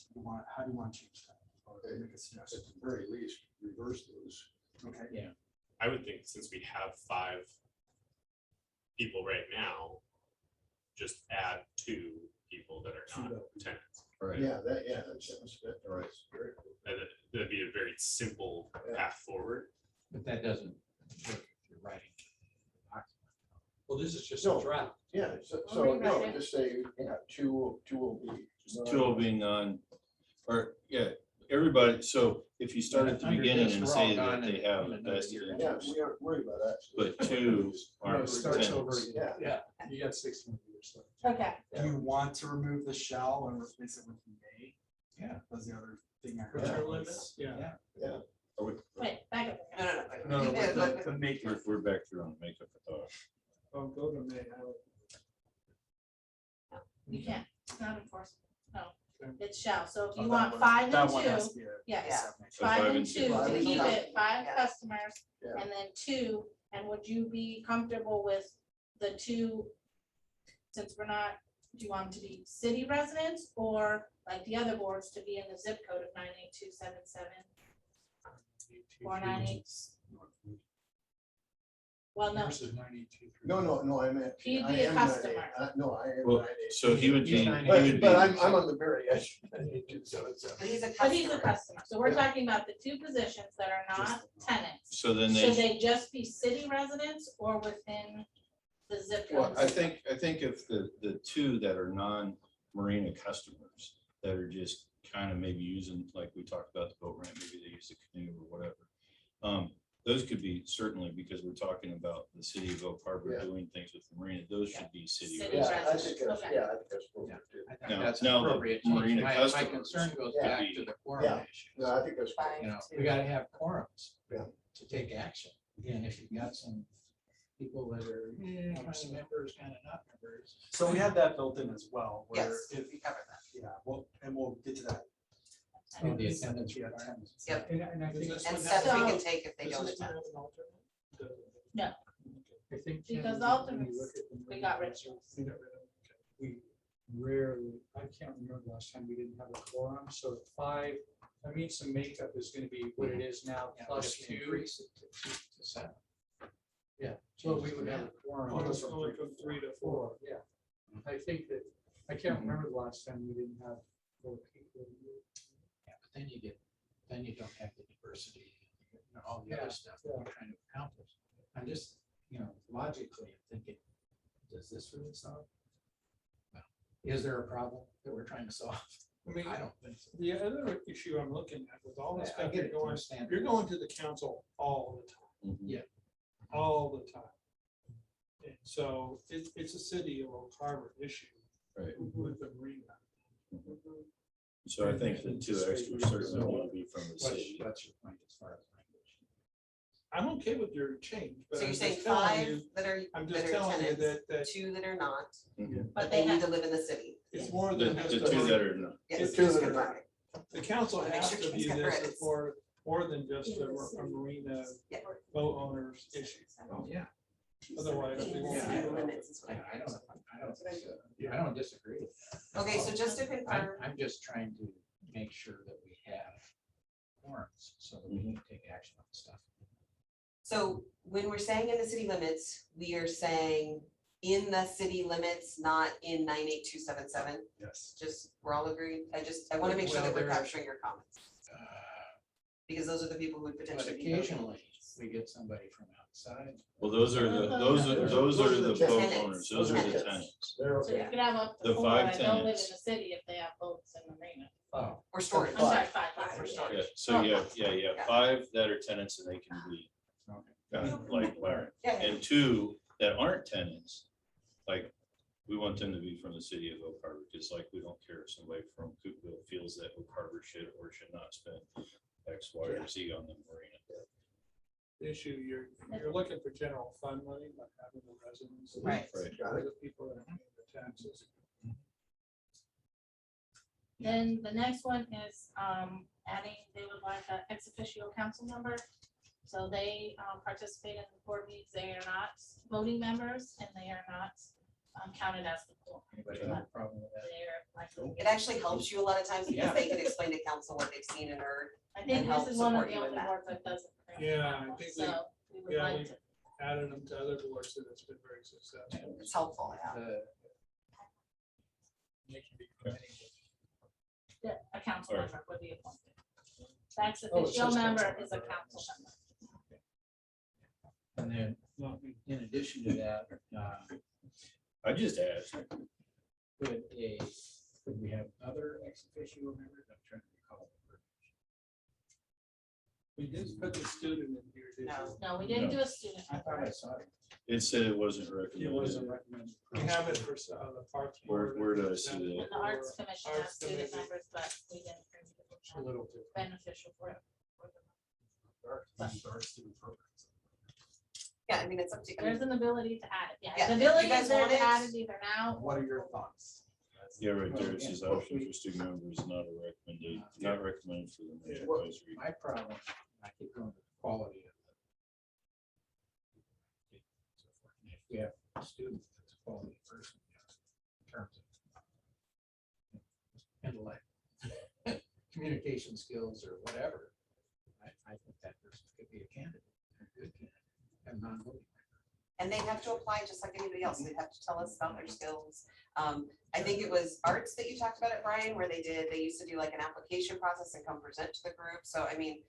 How do you want to change that? Or make a At suggestion? the very least, reverse those. Okay. I would think since we have 5 people right now, just add 2 people that are not tenants. Right. Yeah, that sounds good. All right. Very cool. And that'd be a very simple path forward. But that doesn't work if you're writing. Well, this is just No. a draft. Yeah, so We'll no, rewrite it. just say, two will be. 2 will be non, or, yeah, everybody, so if you start at the Under beginning this, and we're all say that gone they in have another vested year. Yeah, interest, we aren't worried about that. but 2 No, aren't it starts over tenants. again. Yeah. You got 6 more years left. Okay, Do you want to remove the shall and replace it with may? Yeah. Was the other thing I What's heard. your limits? Yeah. Are we- wait, back up. No, no, No, no. no, Yeah, the but- makeup. We're back through on makeup, I thought. Oh, go to May. You can't, it's not enforceable, no, Okay. it shall, so if Oh, you that want one- 5 that and one has 2, to be a- yes, So 5 5 and and 2, 2. to Five and keep two. it 5 Yeah. customers, Yeah. and then 2, and would you be comfortable with the 2? Since we're not, do you want them to be city residents, or like the other boards to be in the zip code of 98277? Or 98, well, no, Yours is 982. No, I meant. He'd I be a am customer. 98. No, I am. Well, 98. so he would be, he But- would be. But I'm on the very edge. But he's a but he's a customer. customer, so we're talking about the 2 positions that are not Just- tenants. So then Should they, they just be city residents or within the zip code? well, I think if the 2 that are non-marina customers that are just kind of maybe using, like we talked about the boat ramp, maybe they use a canoe or whatever. those could be certainly, because we're talking about the city of Oak Harbor Yeah. doing things with the marina, those should be city. City roads. Yeah, I think that's, Okay. yeah, I think that's appropriate too. I think Now- that's now an the appropriate change. marina My customers concern goes could back be- to the quorum Yeah. issue. No, I think that's. Five You know, to- we gotta have quorums. Yeah. To take action. Again, if you've got some people that are, kind of members, kind of not members. So we have that built in as well, where Yes, if, we covered that. yeah, we'll get to that. And the attendance Yeah, requirements. attendance. Yep. And I Does think, this And one steps have- we So- can take if they does don't this one attend. have an alternate? Doesn't. No. I think. Because candidly, alternates, when you look at the we got rid of marina those. We got rid of it. we rarely, I can't remember last time we didn't have a quorum, so 5, that means the makeup is gonna be what it is now, Yeah, plus but if you 2. Increase it to 7. Yeah, so we would have a quorum. Going just from 3 to 4. Yeah, I think that, I can't remember the last time we didn't have 4 people. Yeah, but then you don't have the diversity, all the Yeah, other stuff that we're trying to accomplish. I'm just, logically thinking, does this really solve? Well, is there a problem that we're trying to solve? I mean, I don't think so. the other issue I'm looking at with all this I stuff get you're it, going, understand. you're going to the council all the time, Mhm. all the time. And so it's a city of Oak Harbor issue Right. with the marina. So I think the 2 extra certainly want to be from the city. What's your point as far as language? I'm okay with your change, but So I'm you're saying just telling 5 you, that are, I'm just that are telling you tenants, that 2 that are not, Mhm. but they need to live in the city. it's more The than just. 2 that are not. Yes, The two just that are confirm not. it. The council Make has sure to kids view get this as credits. more than just a marina Yeah. boat owners issue. Oh, yeah. Otherwise, we won't. Yeah, be around. Limits is what I I heard. don't, I don't disagree with that. Okay, so just to confirm, I'm just trying to make sure that we have quorums so that we can take action on stuff. so when we're saying in the city limits, we are saying in the city limits, not in 98277. Yes. Just, we're all agreed. I want to make sure that we're Well, there- capturing your comments, because those are the people who would But potentially be. voting. occasionally, we get somebody from outside. Well, those are the boat tenants. owners, those are the tenants. They're So you okay. could have up The to 4 5 that don't live in the tenants. city if they have boats in the marina. Oh, Or storage. I'm sorry, 5. For yeah. storage. Yeah, so you have 5 that are tenants and they can be like Larry. Yeah, yeah. And 2 that aren't tenants, like, we want them to be from the city of Oak Harbor, just like we don't care if somebody from Cookville feels that Oak Harbor should or should not spend X, Y, or Z on the marina. The issue, you're looking for general fund money, but having the residents. Right. Right. Are the people that are paying the taxes. Then the next one is adding, they would like an ex officio council member. So they participate in the board meetings. They are not voting members and they are not counted as the pool. anybody have a problem with that? They're like, It actually helps you a lot of times because Yeah. they can explain to council what they've seen and heard. I think help this is one of support the you in only that. boards that doesn't. currently Yeah, have I one. think So we would yeah, like we- to, Added them to other boards and it's been very successful. It's helpful, yeah. that a council Alright. member would be appointed. The ex Oh, it officio says member council is a member. council member. And then, Not me. in addition to that, I just asked, could we have other ex officio members? I'm trying to recall. We did put the student in here, did No. No, we didn't do a student. I thought I saw it. it said it wasn't It recommended. wasn't recommended. we have it for the parks. board. Where did I see And that? the arts commission has Arts student committee. members, but we didn't. think it was It's a little different. Beneficial for it. Yeah, I mean, it's up to, I There's mean, an ability to add it. Yeah, Yeah, the if you ability guys is there want to it- add it either now. What are or- your thoughts? Yeah, right there, it says option for student members, not a recommended, not recommended for the major advisory. My problem, I keep going to the quality of the. If we have a student that's a quality person, in terms of intellect, communication skills or whatever, I think that person could be a candidate, a good candidate, and non-voting. and they have to apply just like anybody else. They have to tell us about their skills. I think it was arts that you talked about it, Brian, where they used to do like an application process and come present to the group. So I mean,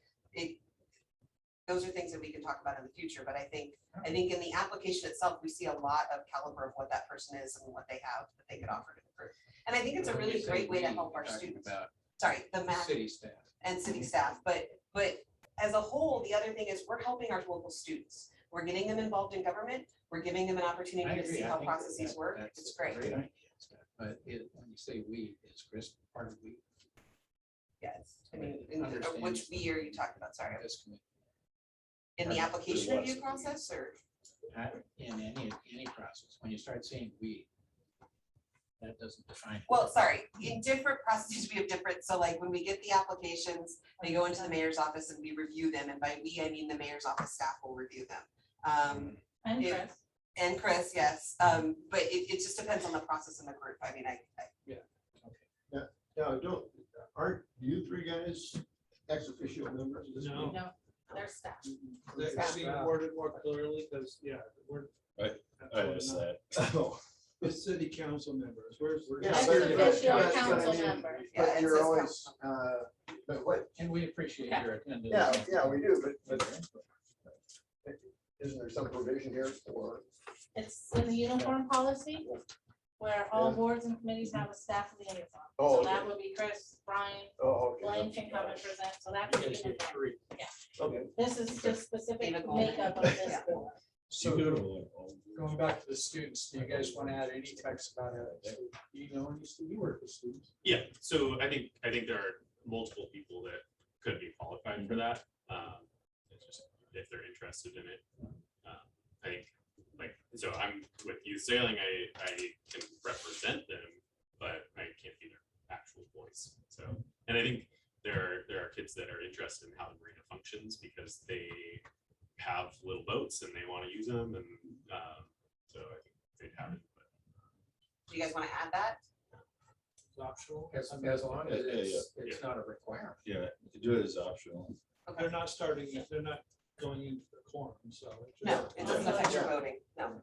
those are things that we can talk about in the future, but I think in the application itself, we see a lot of caliber of what that person is and what they have that they could offer to the group. And I think it's a really great way to help our students. About Sorry, the math city staff. and city staff, but as a whole, the other thing is we're helping our local students. We're getting them involved in government. We're giving them an I opportunity to agree. see I how think that- processes work. that's It's a great. idea, Scott. But when you say we, is Chris part of we? Yes. I Right. mean, which Understands. we are you talking about? Sorry. This committee? In the Right. application There's lots review of process or? In any process, when you start saying we, that doesn't define. it. Well, sorry, in different processes, we have different, so like when we get the applications, they go into the mayor's office and we review them, and by we, I mean the mayor's office staff will review them. And If- Chris. And Chris, yes, but it just depends on the process in the group. I mean, Now, aren't you three guys ex officio members? of this No. group? No, their staff. That should be worded more clearly, because, yeah, we're. Right. that's I what missed we're not. that. Oh, The city council members, where's? Yeah, Ex but- officio but- council I mean, member. Yeah, But it you're says always, but what, And we appreciate Yeah. your attendance. yeah, we do, but isn't there some provision here for? It's in the uniform policy where all Yeah. boards and committees have a staff liaison. Oh, So okay. that would be Chris, Brian, Oh, Blaine can come and present, so that's You the guys get uniform. three. Okay. This is just specific David Ball. makeup of this Yeah. board. So You go to all- going back to the students, do you guys want to add any text about it? Do you know any students? You work with students. Yeah, so I think there are multiple people that could be qualified for that. It's just if they're interested in it. I think, like, so I'm with youth sailing, I can represent them, but I can't be their actual voice. So, and I think there are kids that are interested in how the marina functions because they have little boats and they want to use them, and so I think they'd have it. But Do you guys want to add that? It's optional. As long as Yeah, yeah, it's not a requirement. Yeah, you do it as optional. They're not starting, they're not going into the quorum, so. it's just- No, it doesn't affect your voting. No.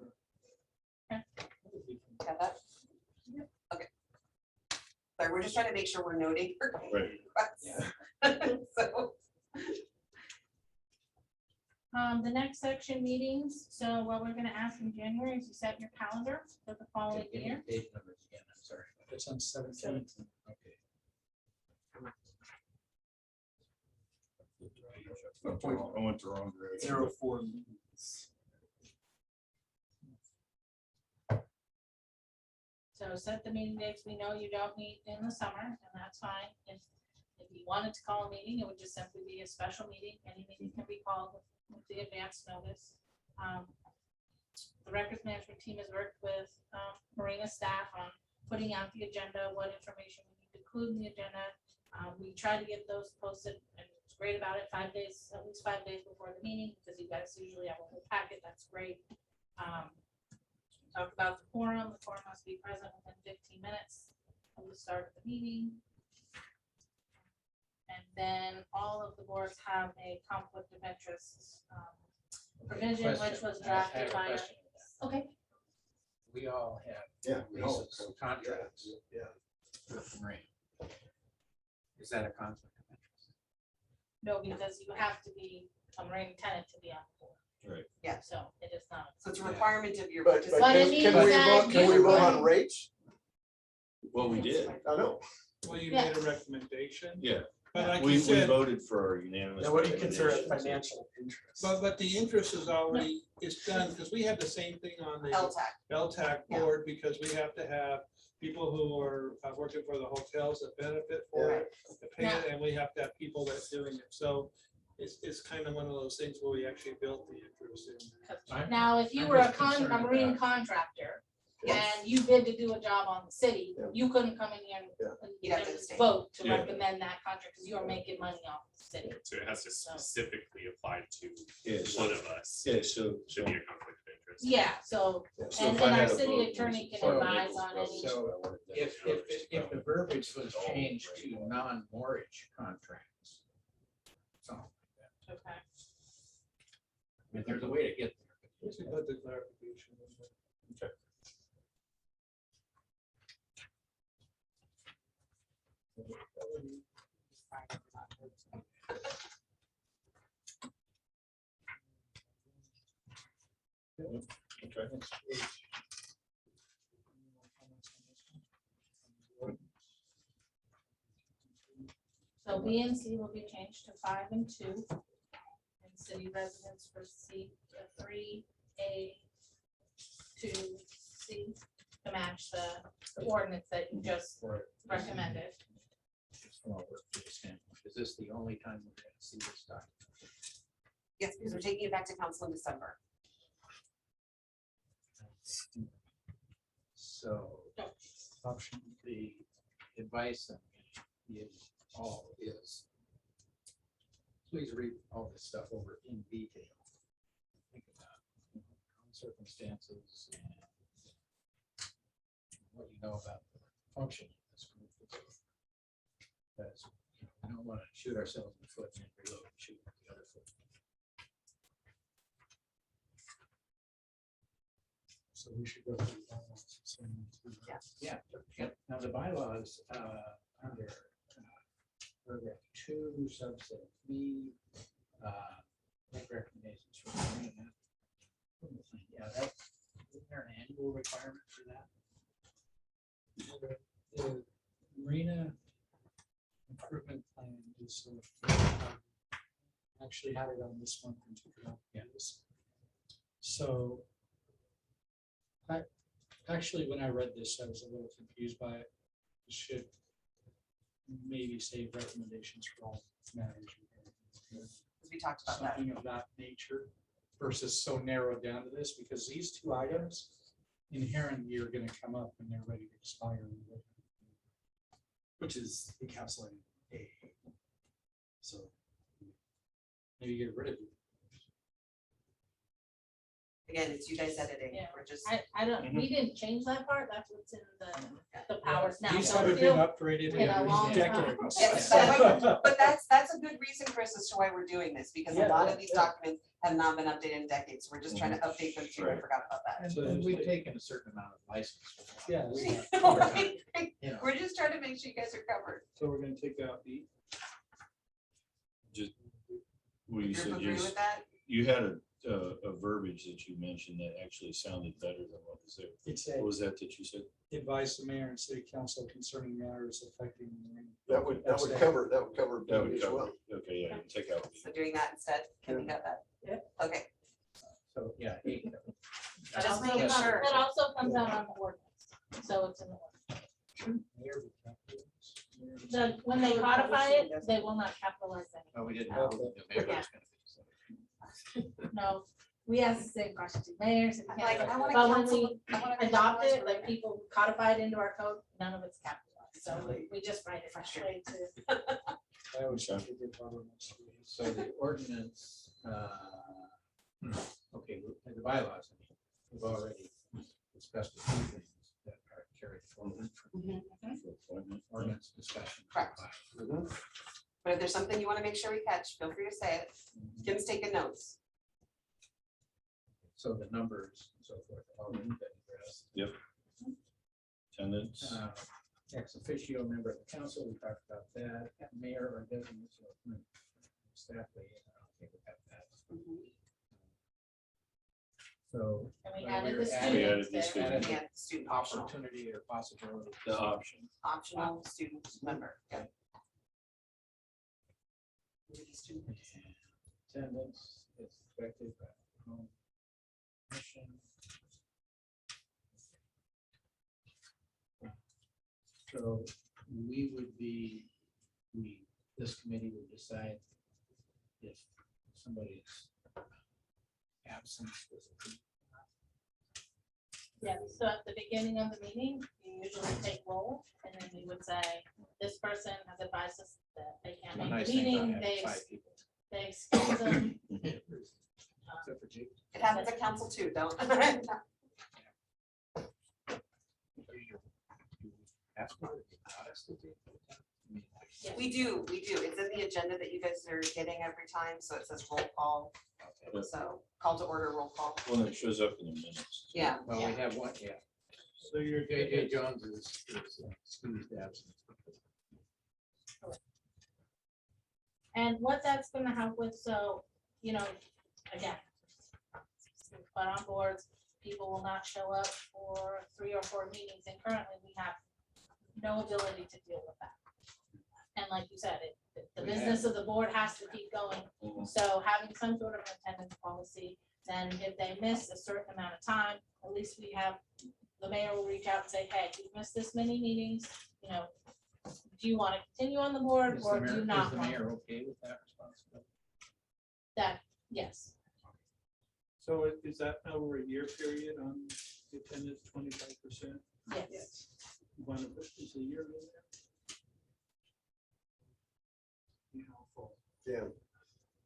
Got that? Okay. Sorry, we're just trying to make sure we're noting. Right. So, The next section meetings, so what we're gonna ask in January is you set your calendar for the following Okay, give me year. the page numbers again, I'm sorry. It's on 17. Okay. I went the wrong direction. 04 meetings. So set the meeting dates. We know you don't meet in the summer, and that's fine. If you wanted to call a meeting, it would just simply be a special meeting. Any meeting can be called with the advance notice. The records management team has worked with Marina staff on putting out the agenda, what information we need to include in the agenda. We try to get those posted, and it's great about it, 5 days, at least 5 days before the meeting, because you guys usually have a whole packet. That's great. Talk about the quorum must be present within 15 minutes of the start of the meeting. And then all of the boards have a conflict of interest provision, which Question. was I have drafted a by. question with that. Okay, We all have Yeah. leases, contracts Yeah. with the Marine. Is that a conflict of interest? no, because you have to be a marine tenant to be on the board. Right. Yeah. So it is not. so it's a requirement of your But But it participation. means can we that vote, can we you vote can- on rates? Well, we did. I know. Well, you Yeah. made a recommendation. Yeah, But like we you said, voted for our unanimous. Now, what do you consider a recommendation. financial interest? but the interest is already, it's done, because we have the same thing on the LTAC. LTAC Yeah. board, because we have to have people who are working for the hotels that benefit for it, that pay it, and we have to have people that's doing it. So it's kind of one of those things where we actually built the interest in. Now, if you I'm were a just concerned marine about- contractor Yes. and you bid to do a job on the city, Yeah. you couldn't come in here Yeah. and You'd have to and abstain. vote to Yeah. recommend that contract because you are making money off the city. So it has to specifically apply to Yeah, so, one of us. yeah, so, Should be a conflict of interest. Yeah, so, so and if I our had a city vote, attorney can so advise on any. So if the verbiage was changed to non-mortgage contracts. Something like that. Okay. I mean, there's a way to get there. We should put the clarification in there. okay. So B and C will be changed to 5 and 2. city residents received a 3A to C to match the ordinance that you just For recommended. just from a work standpoint, is this the only time we're gonna see this document? Yes, because we're taking it back to council in December. So Option. the advice I'm gonna give all is, please read all this stuff over in detail. Think about your own circumstances and what you know about the function of this group. Because we don't want to shoot ourselves in the foot and then reload and shoot the other foot. So we should go through the bylaws. Yeah, now the bylaws, under paragraph 2, subset B, make recommendations for Marina. Yeah, that's, isn't there an annual requirement for that? The Marina improvement plan is actually had it on this one particular. Yes. So actually, when I read this, I was a little confused by it. It should maybe say recommendations for all matters. Because we talked about that. Something of that nature versus so narrowed down to this, because these two items inherently are gonna come up when they're ready to expire. Which is encapsulated A. So Maybe get rid of it. Again, it's you guys editing. Yeah. We're just. I don't, we didn't change that part. That's what's in the powers now. These So haven't feel- been upgraded in a long in time. decades. Yes, but that's a good reason, Chris, as to why we're doing this, because a Yeah, lot yeah, of these yeah. documents have not been updated in decades. We're just trying to update them too. I Right. forgot about that. So And we've taken a certain amount of license. Yeah, we have. You know, We're just trying to make sure you guys are covered. So we're gonna take out B. Just, well, you Group said agree with that? you had a verbiage that you mentioned that actually sounded better than what was there. It's What a was that you said? advise the mayor and city council concerning matters affecting. the Marina. That would That's it. cover That would B as cover, well. it. Okay, yeah, take out. B. So doing that instead, can we got that? Yeah. Okay, so, yeah. eight. That Just also making comes- sure. that also comes out on the ordinance, so it's in the ordinance. Mayor would calculate. So when they codify it, they will not capitalize anything. Oh, we didn't know who the mayor was gonna be. So. No, we ask the same question to mayors. and I'm like, I council, want to But when counsel. we adopt it, like people codify it into our code, none of it's capitalized, so we just write it straight to. I always think we did Robert most of it. So the ordinance, okay, the bylaws, I mean, we've already discussed a few things that are carried forward from Mhm. Appointment. ordinance discussion. Correct. But if there's something you want to make sure we catch, feel free to say it. Kim's taking notes. So the numbers and so forth, all been addressed. Attendance. Ex officio member of the council, we talked about that, mayor or designate, so, staff, I don't think we have that. So. And we well, added were the adding- We added the students there. student. Yeah, student optional, Opportunity or possibility. The option. optional student member. Yeah. Maybe student. Attendance is expected by home mission. So we would be, this committee would decide if somebody's absence was a. Yeah, so at the beginning of the meeting, you usually take roll, and then we would say, this person has advised us that they can't One make nice the thing about meeting, having they, 5 people. they excuse them. Except for Jake. It happens at council too, don't. Ask her if it's not us to do it. I mean, Yeah. We do. It's in the agenda that you guys are getting every time, so it says roll call. Yeah. So call to order, roll call. Well, it shows up in the minutes. Yeah. Well, we have one, yeah. So you're JJ Jones is excused absence. And what that's gonna help with, so, you know, again, but on boards, people will not show up for 3 or 4 meetings, and currently we have no ability to deal with that. And like you said, it the We business have. of the board has to keep going. Mhm. So having some sort of attendance policy, then if they miss a certain amount of time, at least we have, the mayor will reach out and say, hey, you've missed this many meetings, you know, do you want to continue on the board Is or the do you mayor, not is the want mayor okay with that responsibility? that? Yes, So is that over a year period on the attendance, 25%? yes. One of it is a year in there? Be helpful. Yeah.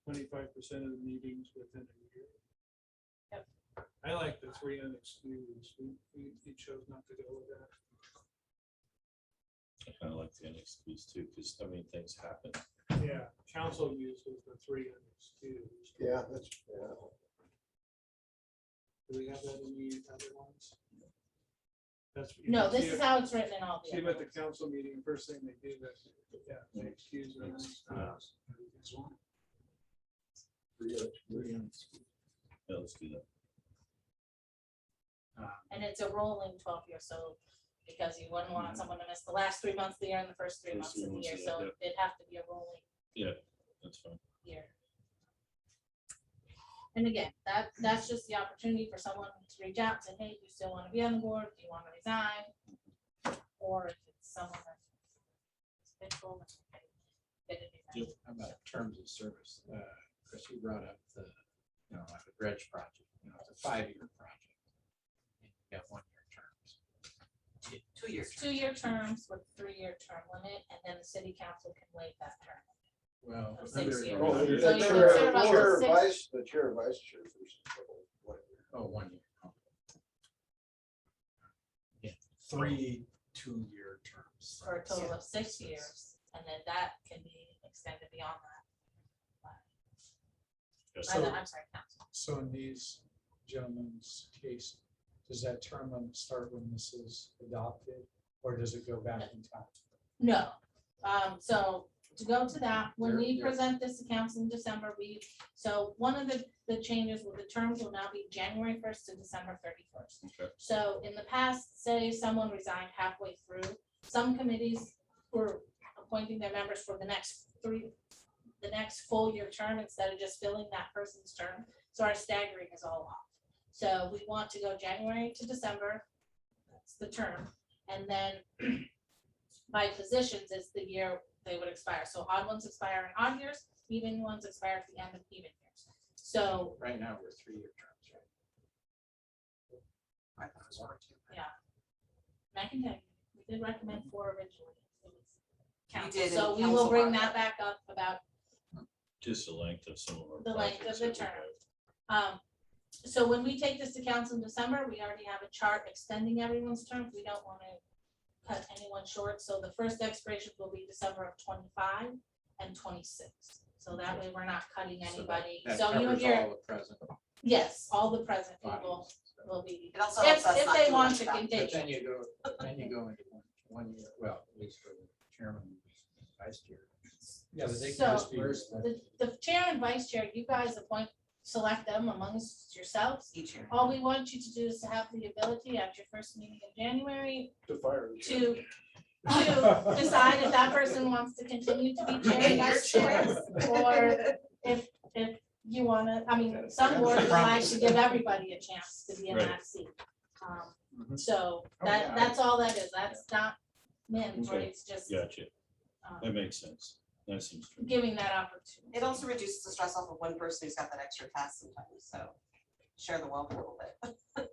25% of the meetings within a year. Yep. I like the 3 unexcused. We chose not to go with that. I kind of like the unexcused too, because I mean, things happen. Yeah, council uses the 3 unexcused. Yeah, that's, yeah. Do we have that in the other ones? That's. you No, can this see is it- how it's written in all the See other at the ones. council meeting, first thing they do, that's, yeah, they excuse them. Yeah, let's do that. And it's a rolling 12-year, so because you wouldn't want someone to miss the last 3 months of the year and the first 3 First months 3 of the months year, of the- so yep. it'd have to be a rolling That's fine. year. And again, that's just the opportunity for someone to reach out and say, hey, do you still want to be on the board? Do you want to resign? Or if it's someone that's faithful, that's okay. Get it in there. How about terms of service? Chris, you brought up the, like the bridge project, it's a 5-year project. And you got 1-year terms. 2 years. 2-year terms with 3-year term limit, and then the city council can waive that term. Well, Of under- 6 years. Oh, So the you chair, consider about chair, the vice, the chair, vice chair. Oh, 1 year. Okay. 3 2-year terms. For a total of 6 years, and then that can be extended beyond that. Yes. So- I'm sorry, council. So in these gentlemen's case, does that term limit start when this is adopted, or does it go back in time? No, so to go to that, when we There- present this to council in December, so one of the changes with the terms will now be January 1st to December 31st. Okay. So in the past, say someone resigned halfway through, some committees were appointing their members for the next full year term instead of just filling that person's term. So our staggering is all off. So we want to go January to December, that's the term, and then by positions is the year they would expire. So odd ones expire in odd years, even ones expire at the end of even years. So, Right now, we're 3-year terms, right? I thought it was 1 year. yeah. And I can tell you, we did recommend 4 originally. It was council. did, So and we will council bring brought that it back up about Just the length of some of our. the length of projects the that we term. have. So when we take this to council in December, we already have a chart extending everyone's terms. We don't want to cut anyone short. So the first expirations will be December of 25 and 26. So that way we're not cutting So that- anybody. that So you covers hear, all the present yes, all the present people bodies. will be, It also if helps us not they do want much to about it. But continue. then you go into 1 year, well, at least for the chairman and vice chair. Yeah, but they So- can just be. Where's The chair and vice chair, you guys select them amongst yourselves. Each year. All we want you to do is to have the ability at your first meeting in January To fire the chair. to decide if that person wants to continue to be chair and vice chair, or if you wanna, I mean, some boards would like to give everybody a chance to be in Right. that seat. Mhm. So Oh, yeah, that's all that is, that's not mandatory, Okay. it's just Gotcha. That um, makes sense. That seems true. giving that opportunity. It also reduces the stress off of one person who's got that extra task sometimes, so share the wealth a little bit.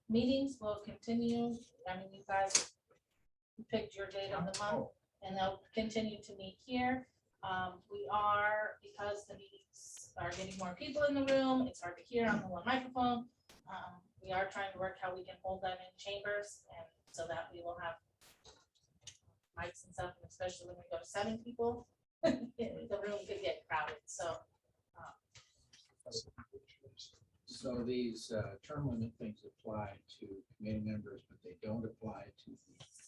Meetings will continue, I mean, you guys picked your date of the month, and they'll continue to meet here. We are, because the meetings are getting more people in the room, it's hard to hear on the one microphone. We are trying to work how we can hold them in chambers, and so that we will have mics and stuff, and especially when we go to 7 people, the room could get crowded, so. So these term limit things apply to committee members, but they don't apply to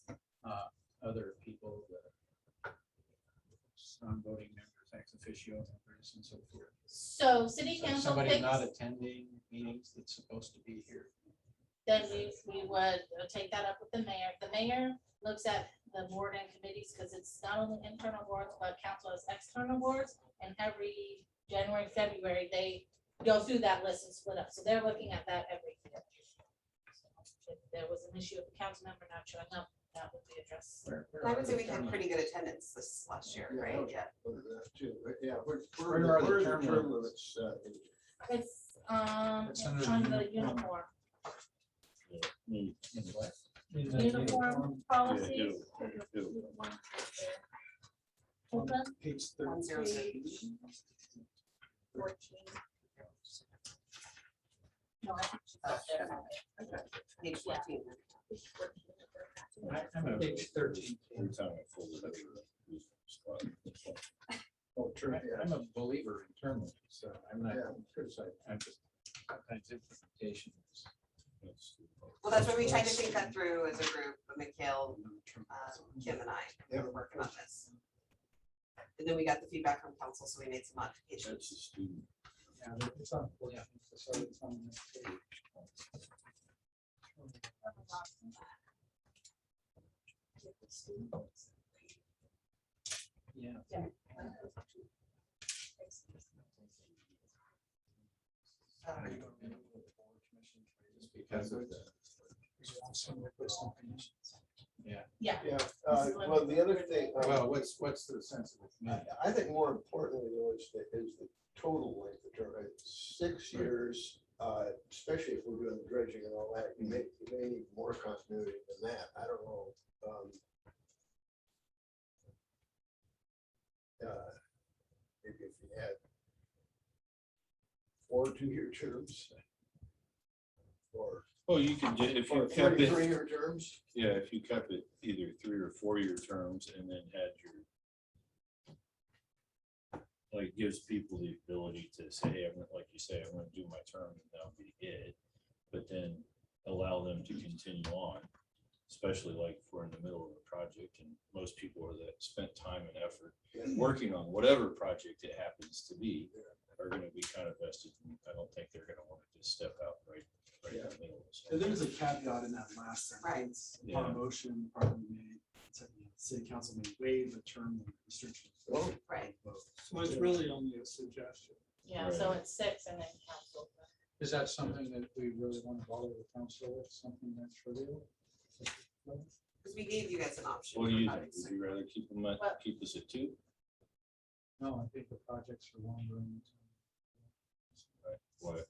the other people, the non-voting members, ex officio members and so forth. So city So if council somebody's picks. not attending meetings that's supposed to be here. Then we would take that up with the mayor. The mayor looks at the board and committees, because it's not only internal boards, but council has external boards. And every January, February, they go through that list and split up. So they're looking at that every year. If there was an issue of a council member not showing up, that would be addressed. And I would say we've had pretty good attendance this last year, Yeah, right? Yeah. Look at that too. But yeah, where Where are the are the term term limits? limits? It's, It's it's under on the the uniform, Mm, In what? In the uniform policies. yeah. Hold on, Page 107. 14. No, I think she's up there. Page 14. I'm a- Page 13. Every time I fold it over, Oh, true, yeah. I'm a believer in term limits, so I'm not Yeah. criticizing, I'm just, sometimes implementation is. Well, that's why we tried to think that through as a group, but Mikhail, Kim and I were working on this. And then we got the feedback from council, so we made some modifications. That's a student. Yeah, it's on 14, so it's on the next page. Yeah. Just because of the, Yeah. Yeah, This is well, the other thing. well, what's the sense of the committee? I think more importantly though is the total length of term. 6 years, especially if we're doing the dredging and all that, you may need more continuity than that. I don't know. Maybe if you had 4 2-year terms. Or Well, you could, if you or kept it, 3-year terms. yeah, if you kept it either 3 or 4 year terms and then had your, like, gives people the ability to say, hey, like you say, I'm gonna do my term and that'll be it. But then allow them to continue on, especially like if we're in the middle of a project and most people are that spent time and effort working on whatever project it happens to be are gonna be kind of vested. And I don't think they're gonna want to just step out right in the middle. So, And there's a caveat in that last Right. sentence, upon Yeah. motion, probably made, city council may waive the term limit restrictions. Oh. Right. So it's really only a suggestion. Yeah, so it's 6 and then council. Is that something that we really want to bother the council with, something that's trivial? Because we gave you guys an option. what do for you how to think? use Would it. you rather keep them at, Well- keep us at 2? No, I think the projects are longer. What?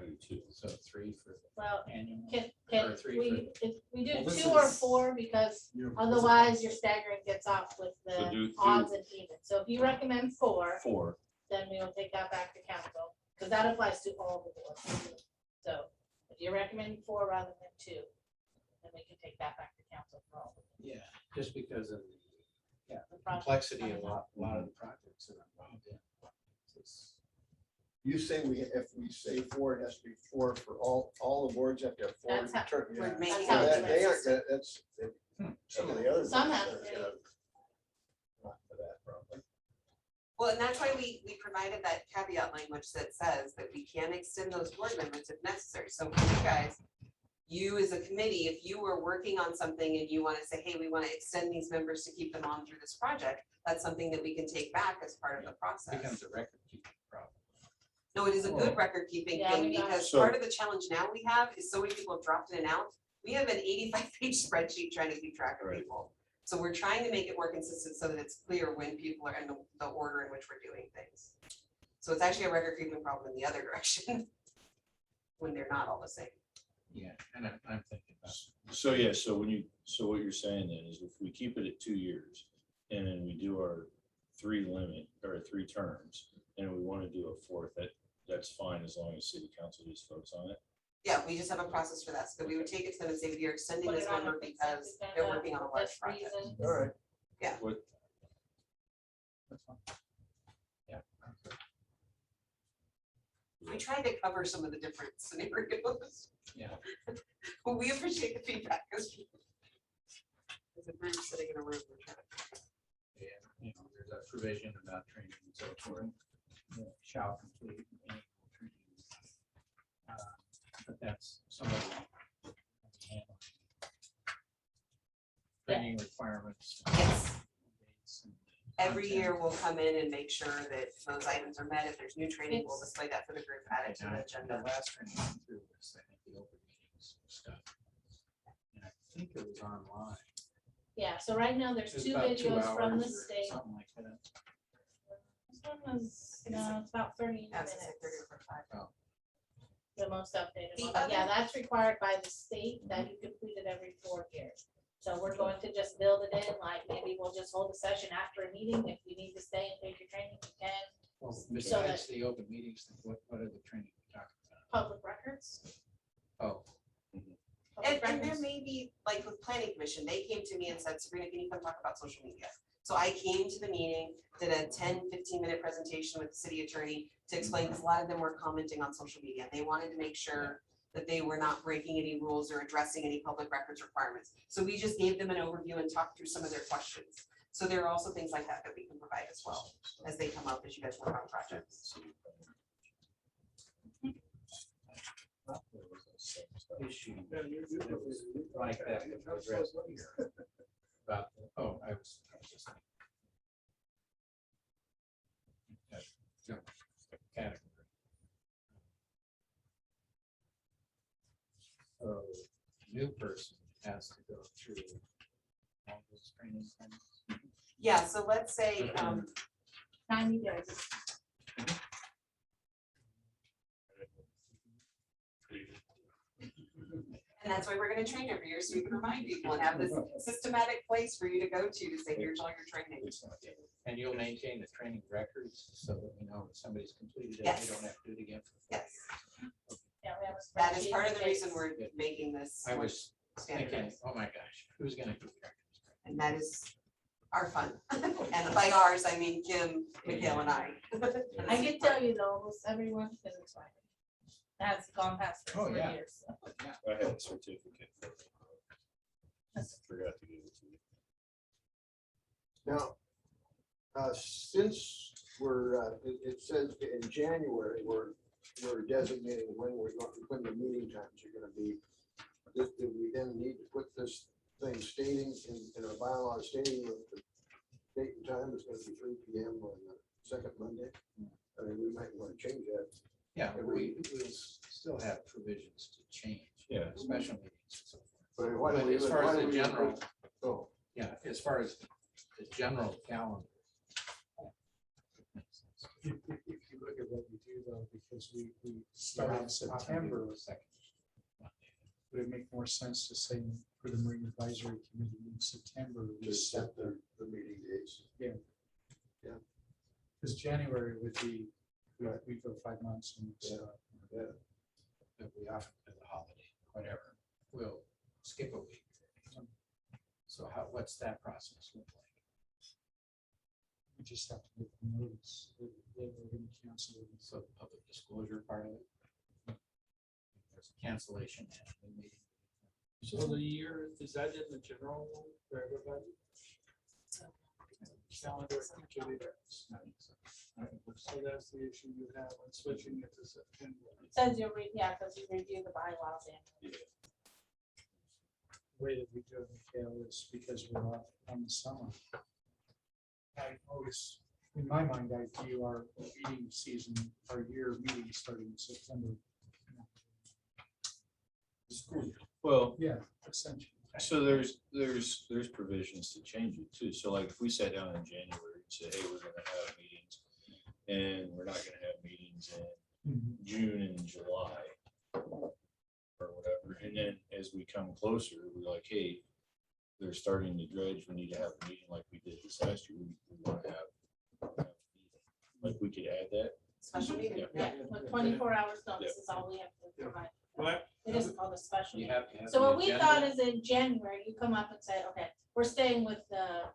I do too. So 3 for Well, annual. can Or 3 we, if we do Well, this 2 or is- 4, because You know, otherwise your staggering gets off with So the do- odds and evens. So if you recommend 4, 4. then we will take that back to council, because that applies to all the boards. So if you recommend 4 rather than 2, then we can take that back to council for all Yeah, just because of the projects complexity of coming up. a lot of the projects that are involved in. It's- You say if we say 4, it has to be 4 for all the boards have to have 4. That's how- term- We're yeah. making how So it's that- They aren't, consistent. some of the other. Some ones have are 3. gonna- Not for that, probably. Well, and that's why we provided that caveat language that says that we can extend those board limits if necessary. So for you guys, you as a committee, if you were working on something and you want to say, hey, we want to extend these members to keep them on through this project, that's something that we can take back as part of the process. Becomes a record keeping problem. No, it is a good record keeping Yeah, thing we got because So- part of the challenge now we have is so many people have dropped in and out. We have an 85-page spreadsheet trying to keep track of Right. people. So we're trying to make it more consistent so that it's clear when people are in the order in which we're doing things. So it's actually a record keeping problem in the other direction. When they're not all the same. Yeah, and I'm thinking about. So, yeah, so what you're saying then is if we keep it at 2 years and then we do our 3 limit or 3 terms and we want to do a 4th, that's fine as long as city council just votes on it. Yeah, we just have a process for that. So we would take it to them and say, we are extending Put this it on member a consent because they're agenda working on a for large this project. reason. All right. What, That's fine. Yeah. We tried to cover some of the different scenarios. Yeah. But we appreciate the feedback because as a group sitting in a room, we're trying to. And, there's a provision about training and so forth. Shall complete annual training. But that's somebody. Training training requirements. Yes. dates and Every content. year we'll come in and make sure that those items are met. If there's new training, we'll display that for the group, add it to And the I- agenda. The last training I went through was, I think, the open meetings stuff. And I think it was online. Yeah, so right now there's It was two about 2 videos from the hours or state. something like that. This one was, no, it's about 30 That's like 30 minutes, or 45. the most updated The one. But yeah, other- that's required by the state that you complete it every 4 years. So we're going to just build it in, like maybe we'll just hold a session after a meeting. If you need to stay and take your training, you can. Well, So besides the open meetings, then what other training we talking about? Public records. Oh, And Public there records. may be, like with planning commission, they came to me and said, Sabrina, can you come talk about social media? So I came to the meeting, did a 10-15 minute presentation with the city attorney to explain, because a lot of them were commenting on social media. They wanted to make sure that they were not breaking any rules or addressing any public records requirements. So we just gave them an overview and talked through some of their questions. So there are also things like that that we can provide as well as they come up as you guys work on projects. issue that was like that was addressed here. About, oh, I was just. Category. So, new person has to go through all those training things. Yeah, so let's say, 90 days. and that's why we're gonna train every year, so we can remind people and have this systematic place for you to go to say, here's all your training. And you'll maintain the training records so that we know if somebody's completed it, Yes. they don't have to do it again. for 4 Yes, years. Yeah, we have a that is spreadsheet part of the in reason case. we're making this I more was thinking, standardized. oh my gosh, who's gonna keep records? And that is our fun. And by ours, I mean Kim, Mikhail, and I. I can tell you though, almost everyone is expired. That's gone past Oh, 4 yeah. years. so. I had a certificate. for it. Forgot to give it to you. Now, since it says in January, we're designating when when the meeting times are gonna be. Do we then need to put this thing stating in our bylaws stating that the date and time is gonna be 3 PM on the second Monday? I mean, we might want to change that. Yeah, we will still have provisions to change. Yeah. Special meetings and so forth. But why But don't we as even- far why as don't the we even general, put- Oh, yeah, as far as the general calendar. If you look at what we do though, because we start in September, Second Monday. would it make more sense to say for the Marine Advisory Committee in September? we just set set the meeting dates. Because January would be, we go 5 months and it's, That we often do the holiday, whatever, we'll skip a week. So how, what's that process look like? we just have to make the notice that we're going to cancel it. So the public disclosure part of it. There's a cancellation and a new meeting. So the year, is that in the general for everybody? Calendar activity. So that's the issue you have on switching it to September. Says you read, yeah, because you review the bylaws and The way that we do it, Mikhail, is because we're off on the summer. I always, in my mind, I view our meeting season, our year meeting starting in September. School year. Well, Yeah, essentially. so there's provisions to change it too. So like if we sat down in January and said, hey, we're gonna have meetings and we're not gonna have meetings in Mhm. June and July or whatever. And then as we come closer, we're like, hey, they're starting to dredge. We need to have a meeting like we did this last year. We want to have a meeting. Like we could add that. Special meeting. Yeah. yeah, with 24 hours notice is all we have to provide. What? It is called a special You meeting. have to have. So the what we agenda. thought is in January, you come up and say, okay, we're staying with the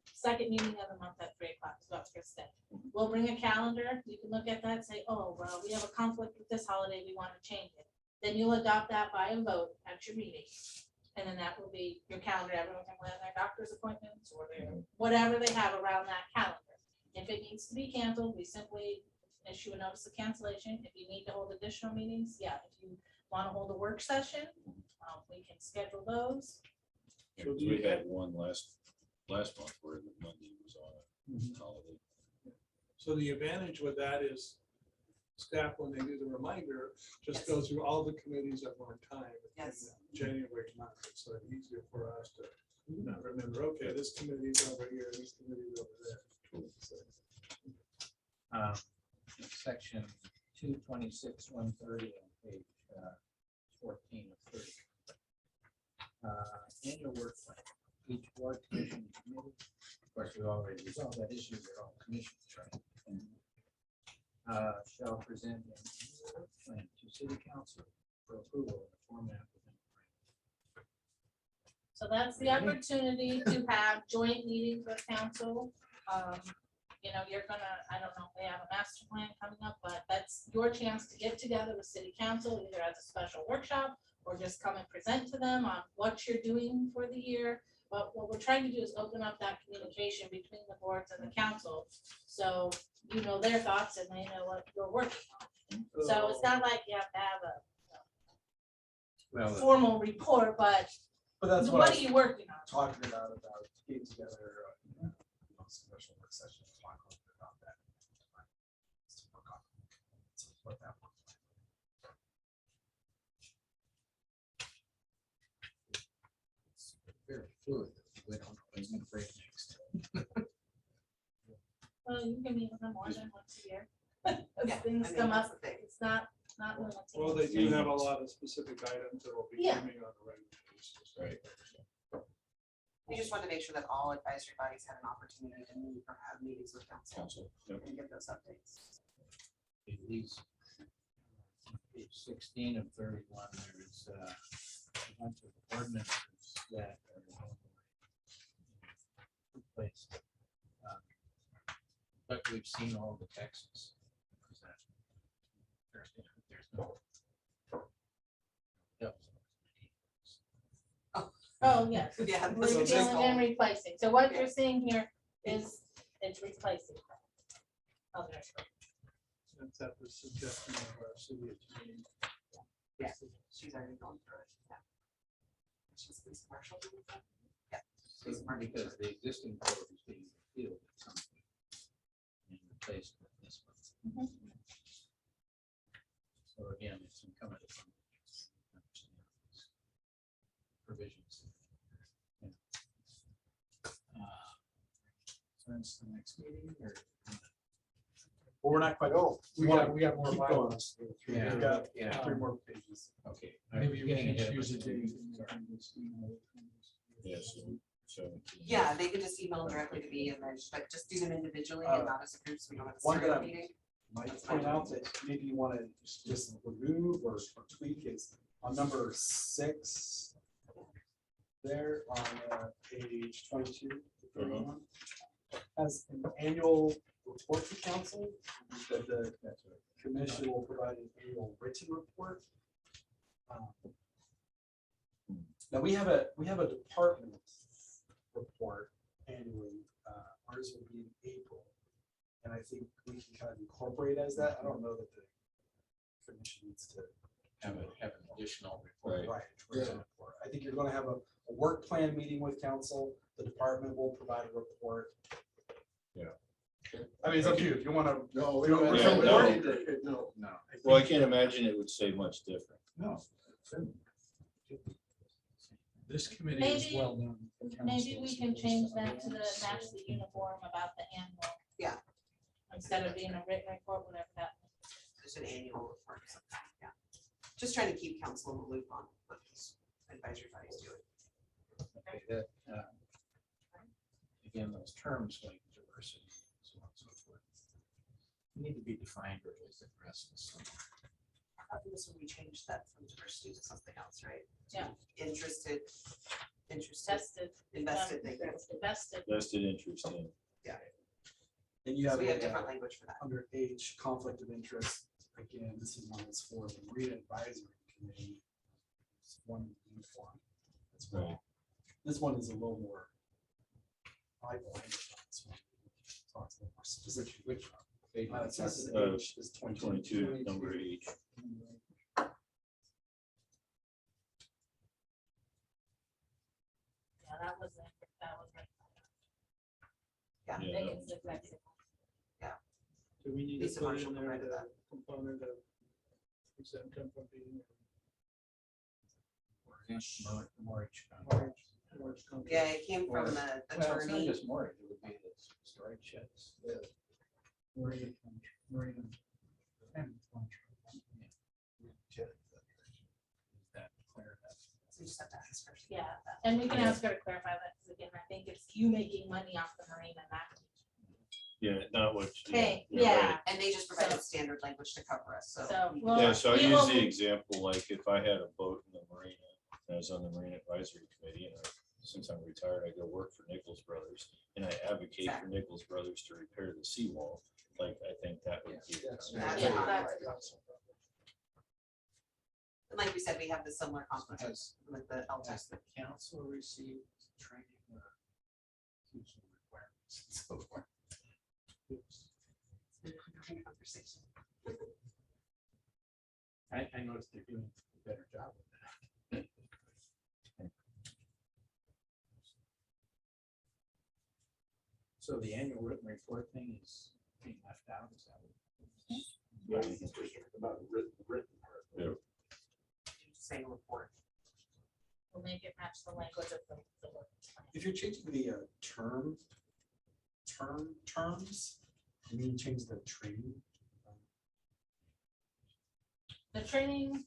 second meeting of the month at 3 o'clock, so that's gonna stay. We'll bring a calendar, you can look at that, and say, oh, well, we have a conflict with this holiday, we want to change it. Then you'll adopt that by a vote at your meeting. And then that will be your calendar, everyone can plan their doctor's appointments or their, whatever they have around that calendar. If it needs to be canceled, we simply issue a notice of cancellation. If you need to hold additional meetings, yeah, if you want to hold a work session, we can schedule those. So do We you had one last month where the Monday was on a holiday. So the advantage with that is staff, when they do the reminder, just Yes. go through all the committees at one time. Yes. January month, so it's easier for us to remember, okay, this committee's over here, this committee's over there. So, Section 226, 130 on page 14 of 30. Annual work plan. Each board, commission, and committee. Of course, we already resolved that issue. They're all commissions, right? Shall present an annual work plan to city council for approval in the format within. So that's the opportunity to have joint meetings with council. You know, you're gonna, I don't know if they have a master plan coming up, but that's your chance to get together with city council, either as a special workshop or just come and present to them on what you're doing for the year. But what we're trying to do is open up that communication between the boards and the council. So you know their thoughts and they know what you're working on. So it's not like you have to have a Well, formal report, but But that's what what are I'm you working on? talking about getting together, special work session, to talk a little bit about that. To work on what that looks like. very fluid. We don't know what's going to break next. Well, you can meet with them more than once a year. Yeah, As things I mean, come that's up, the thing. it's not limiting. Well, they do have a lot of specific items that will be Yeah. coming on the regular basis. Right. We just want to make sure that all advisory bodies have an opportunity to meet or have meetings with council Council. Yep. and get those updates. These, page 16 of 31, there's a bunch of ordinances that are replaced. But we've seen all the texts. There's no. Oh, yes. Yeah. We're So dealing and replacing. So what you're seeing here is it's replacing. Okay. That's at the suggestion of our city attorney. Yeah. She's already going through it. Yeah. She's police commercial. Yeah. Police commercial. Because the existing code is being repealed at some point and replaced with this one. So again, it's incumbent upon us to understand these provisions. Yeah. So that's the next meeting or? But we're not quite, We got more keep bylaws. going. We've got Yeah. 3 more pages. Okay. Maybe we Getting can ahead of choose a myself. date. Sorry. Yes. So. Yeah, they can just email them directly to me and then, but just do them individually and not as a group, so we don't have to One start that a I'm- meeting. Might point out that maybe you want to just remove or tweak is on number 6. There on page 22. As an annual report to council, that the commission will provide an annual written report. Now, we have a department report annually. Ours will be in April. And I think we can kind of incorporate as that. I don't know that the commission needs to. Have an additional report. Right. written report. I think you're gonna have a work plan meeting with council. The department will provide a report. Yeah. I mean, it's up to you. If you wanna. No, we don't- no, we're Yeah, so no. worried. no. No. Well, I can't imagine it would say much different. No. This committee is Maybe- well known. for council, Maybe we can so change there's that to the others. match the uniform about the annual. Yeah. Instead of being a written report, whatever that. Just an annual report or something, yeah. Just trying to keep council in the loop on what these advisory bodies do. Okay, that, again, those terms like diversity, so on and so forth, need to be defined or at least addressed somewhere. I think this when we changed that from diversity to something else, right? Yeah. Interested, Tested. invested, thank you. Invested. Vested interest in. And you So have. we have a, different language for that. Under H, conflict of interest, again, this is one that's for the Marina Advisory Committee. It's one uniform. That's Right. well. This one is a little more. I like the language on this one. Talks a little more specific. Which page? It says H is 22, number H. that was right. Yeah. I think it's the executive. Do we need to Lisa put Marshall in there provided the that. component of exempt them from being Mortgage. mortgage company? Yeah, it came from the Well, it's not attorney. just mortgage, it would be the storage sheds. Marina, Marina. And Is that clear enough? So you just have to ask her. Yeah, and we can ask her to clarify that, because again, I think it's you making money off the marina, not. Yeah, not what. Hey, you're right. yeah, And they just provided standard language to cover us, so. so. we- well, Yeah, so I we use will- the example, like if I had a boat in the marina, and I was on the Marina Advisory Committee, and since I'm retired, I go work for Nichols Brothers, and I advocate for Nichols Brothers to repair the seawall, like, I think that would be. That's Yeah, fine. that's- And like we said, we have the similar conflict with the LTAC. Has the council received training or teaching requirements and so forth? Conversation. I noticed they're doing a better job with that. So the annual written report thing is being left out, is that what? About written part. Yeah. Same report. We'll make it match the language of the work plan. If you're changing the terms, you mean change the training? The training,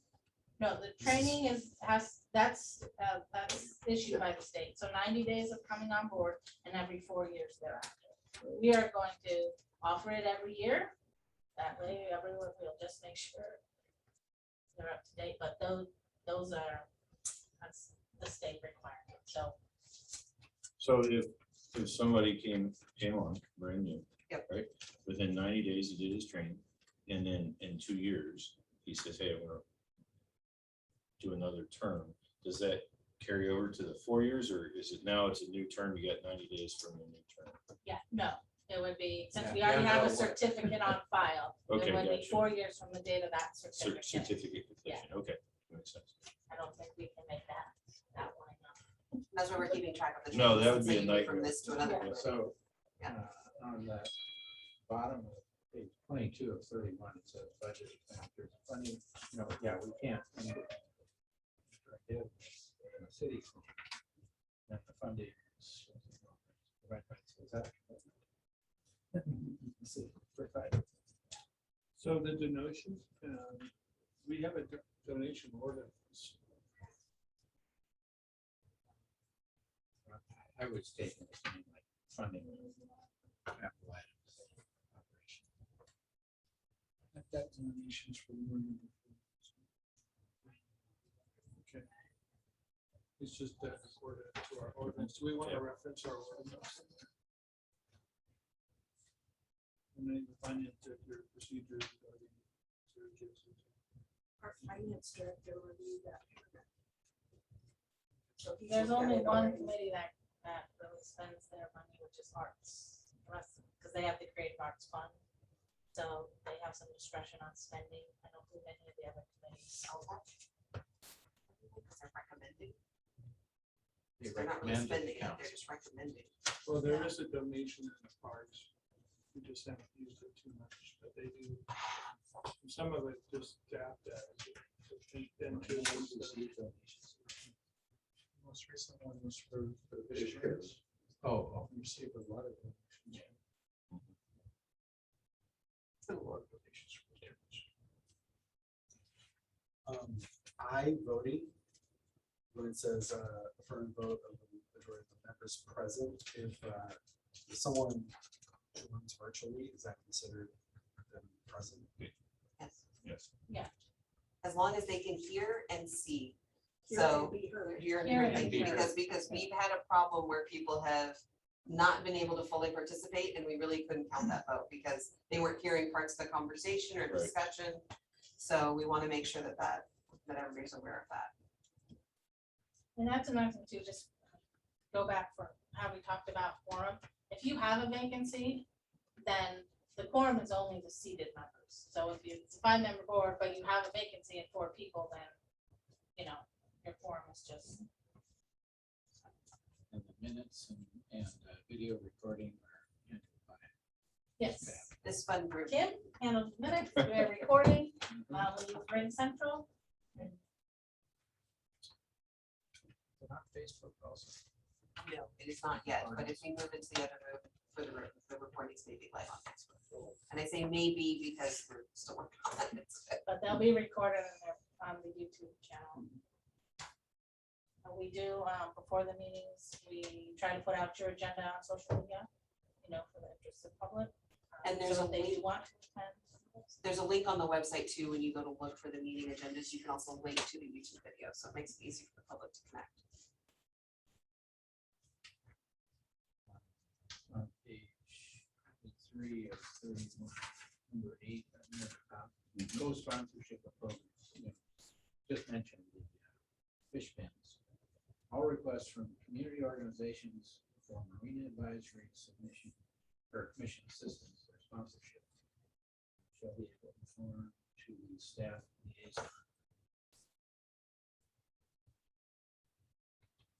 no, the training that's issued by the state, so 90 days of coming on board and every 4 years thereafter. We are going to offer it every year, that way everyone will just make sure they're up to date, but those are, that's the state requirement, so. So if somebody came on brand new. Yep. Right, within 90 days, he did his training, and then in 2 years, he says, hey, I want to do another term, does that carry over to the 4 years, or is it now it's a new term, you got 90 days from the new term? Yeah, no, it would be, since Yeah, we already yeah, have a no, what- certificate on file, Okay, it would be gotcha. 4 years from the date of that certificate. Certificate Yeah. completion, okay, makes sense. I don't think we can make that line up. That's why we're keeping track of the. No, trainings, that would so be a you move From nightmare. this to another. Yeah. committee. So, Yeah. on the bottom of page 22 of 31, it says budget expenditures, funding, yeah, we can't. fund it. In the city. And the funding. Right, is that? Let's see, for five. So the donation, we have a donation ordinance. I was taking it as being like funding. capital items, operation. I've got donations for Marina. Okay. It's just that according to our ordinance. Do we want to reference our ordinance? And then the finance director procedures. regarding surrogates. Our finance director reviewed that. So there's only one committee that really spends their money, which is arts, because they have the creative arts fund. So they have some discretion on spending. I don't think any of the other committees. Because they're recommending. They They're not really recommend spending it it, they're just recommending. Well, there is a donation in the parks. We just haven't used it too much, but they do. Some of it just tapped as. Most recent one was for the sheriffs. Oh, We received a lot of donations. A lot of donations from towns. I voting, when it says affirmative vote of the majority of the members present, if someone joins virtually, is that considered them present? Yes. Yes. As long as they can hear and see. So hear Hear and and think, be because we've had a problem where people have not been able to fully participate and we really couldn't count that vote because they weren't hearing parts of the conversation or Right. discussion. So we want to make sure that everybody's aware of that. And that's another thing too, just go back for how we talked about quorum. If you have a vacancy, then the quorum is only the seated members. So if it's a 5-member board, but you have a vacancy and 4 people, then, your quorum is just. and the minutes and video recording are handled by Yes, This fun group. Kim handles minutes, we're recording, we use Ring Central. Not Facebook also. No, it is not yet, but if we move into the other room for the recordings may be live on Facebook. And I say maybe because we're still working on it. But they'll be recorded on the YouTube channel. And we do, before the meetings, we try to put out your agenda on social media, for the interest of public. And there's So a if they link. do want to attend. There's a link on the website too, when you go to look for the meeting agendas, you can also link to the YouTube video, so it makes it easy for the public to connect. on page 3 of 31, number 8, co-sponsorship of programs. Just mentioned the fish pens. All requests from community organizations for marina advisory submission or commission assistance or sponsorship shall be informed to the staff liaison.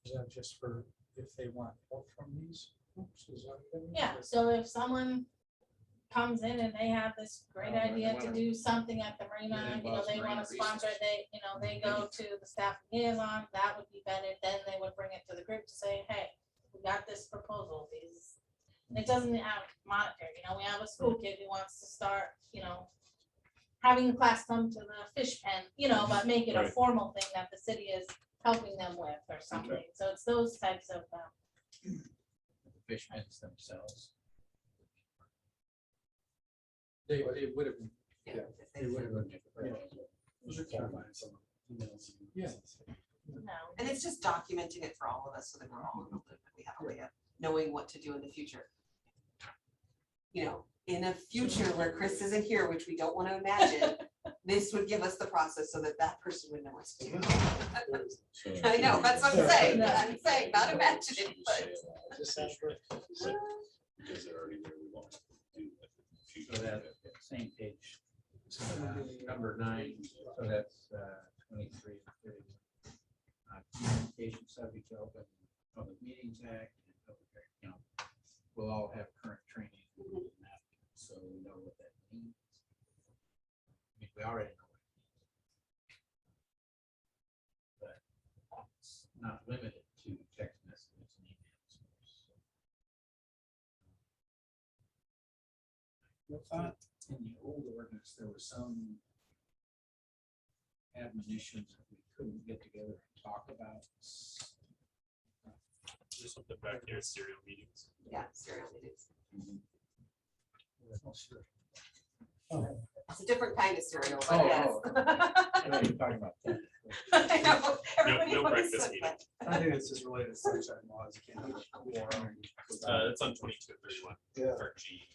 Is that just for if they want help from these? Oops, is that what it means? Yeah, so if someone comes in and they have this great Well, they idea to wanna- do something at the marina, involves they marina want to sponsor, research. they go to the staff liaison, that would be better, then they would bring it to the group to say, hey, we got this proposal, these. It doesn't have monetary, we have a school kid who wants to start, having the class come to the fish pen, but make it a Right. formal thing that the city is helping them with or something, so it's those types of, The fish pens themselves. They would have been. Yeah. They would have been different. Those are clarifying some emails. and- Yeah. no. And it's just documenting it for all of us so that we're all in the loop and we have a way of knowing what to do in the future. In a future where Chris isn't here, which we don't want to imagine, this would give us the process so that that person would know what to do. So I know, that's what I'm saying, not imagining, but. Because they're already where we want to do. it. So that same page, number 9, so that's 23 and 31. Communication subject to open public meetings act, and public, we'll all have current training in that, so we know what that means. I mean, we already know what it means. But it's not limited to text messages and emails. So, I thought in the old ordinance, there was some admonitions that we couldn't get together and talk about. There's something back here, serial meetings. Yeah, serial meetings. Oh, sure. It's a different kind of cereal, Oh, but yes. I know you're talking about that. I know, everybody no always breakfast says meeting. that. I think it's just related to sunshine laws. You can't have quorum. It's on 2231 Yeah. for G.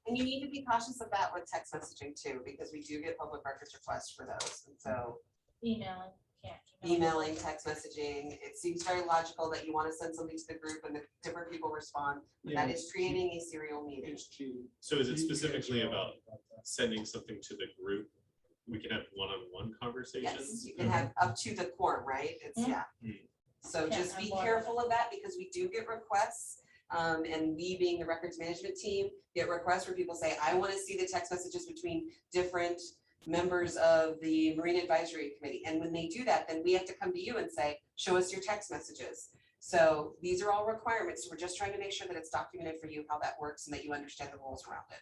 And you need to be cautious of that with text messaging too, because we do get public records requests for those. And so Emailing, can't. emailing, text messaging, it seems very logical that you want to send something to the group and the different people respond. That is creating a serial meeting. So is it specifically about sending something to the group? We can have one-on-one conversations? Yes, you can have up to the quorum, right? It's, Mhm. yeah. So Yeah, just and be more. careful of that because we do get requests. And we being the records management team, get requests where people say, I want to see the text messages between different members of the Marine Advisory Committee. And when they do that, then we have to come to you and say, show us your text messages. So these are all requirements. So we're just trying to make sure that it's documented for you how that works and that you understand the rules around it.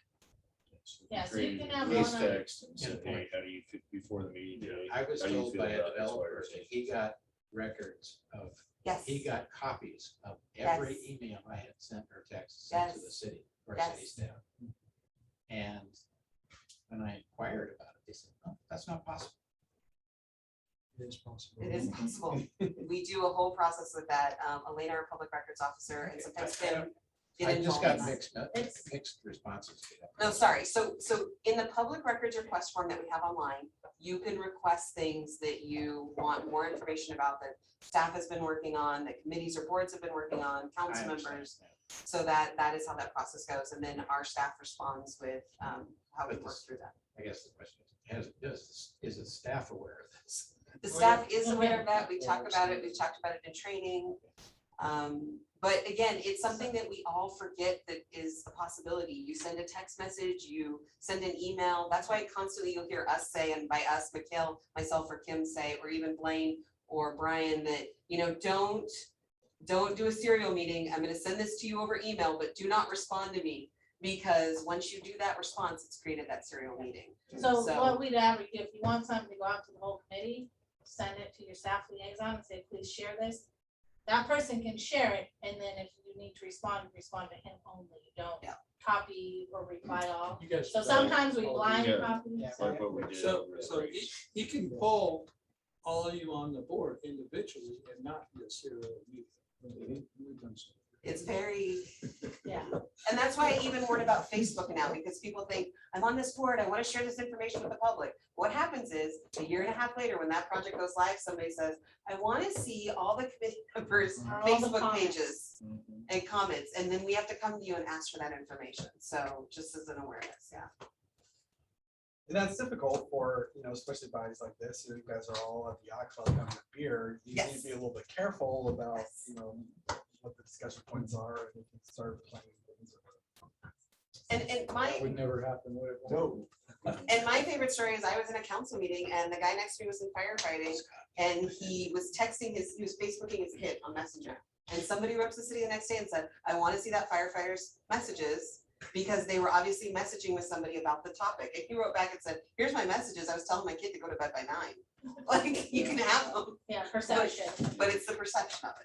Yeah, so you can have Case one on- text and say, hey, how do you, before the meeting? today, I was how do you told feel by a about this developer virus? that he got records of, Yes. he got copies of every Yes. email I had sent or text sent to the Yes. city or Yes. city staff. And when I inquired about it, they said, no, that's not possible. It is possible. It is possible. We do a whole process with that. Elena, our public records officer, and sometimes Tim. get I just involved got in that. mixed responses to that. No, sorry. So in the public records request form that we have online, you can request things that you want more information about that staff has been working on, that committees or boards have been working on, I council understand members. that. So that is how that process goes. And then our staff responds with how we work through that. I guess the question is the staff aware of this? The staff is aware of that. We talk about it. We've talked about it in training. But again, it's something that we all forget that is a possibility. You send a text message, you send an email. That's why constantly you'll hear us say, and by us, Mikhail, myself, or Kim say, or even Blaine or Brian, that, you know, don't do a serial meeting. I'm gonna send this to you over email, but do not respond to me. Because once you do that response, it's created that serial meeting. So what we'd average, if you want something to go out to the whole committee, send it to your staff liaison and say, please share this. That person can share it, and then if you need to respond to him only. You don't Yeah. copy or reply all. You guys. So sometimes we blind Yeah. copy. Yeah. so- Like what we did So, over at so Rice. he can pull all of you on the board individually and not be a serial meeting. It's very, Yeah, and that's why I even worried about Facebook now, because people think, I'm on this board, I want to share this information with the public. What happens is, a year and a half later, when that project goes live, somebody says, I want to see all the committee members' All the Facebook comments. pages and comments, and then we have to come to you and ask for that information. So just as an awareness, yeah. And that's difficult for, you know, especially bodies like this, you guys are all at the yacht club having a beer. You need Yes. to be a little bit careful about, Yes. you know, what the discussion points are and if you start playing things. And That my, would never happen, would it? No. and my favorite story is I was in a council meeting and the guy next to me was in firefighting and he was texting he was Facebooking his kid on Messenger. And somebody wrote to the city the next day and said, I want to see that firefighter's messages because they were obviously messaging with somebody about the topic. And he wrote back and said, here's my messages. I was telling my kid to go to bed by 9. Like, you can have them, yeah, perception. but it's the perception of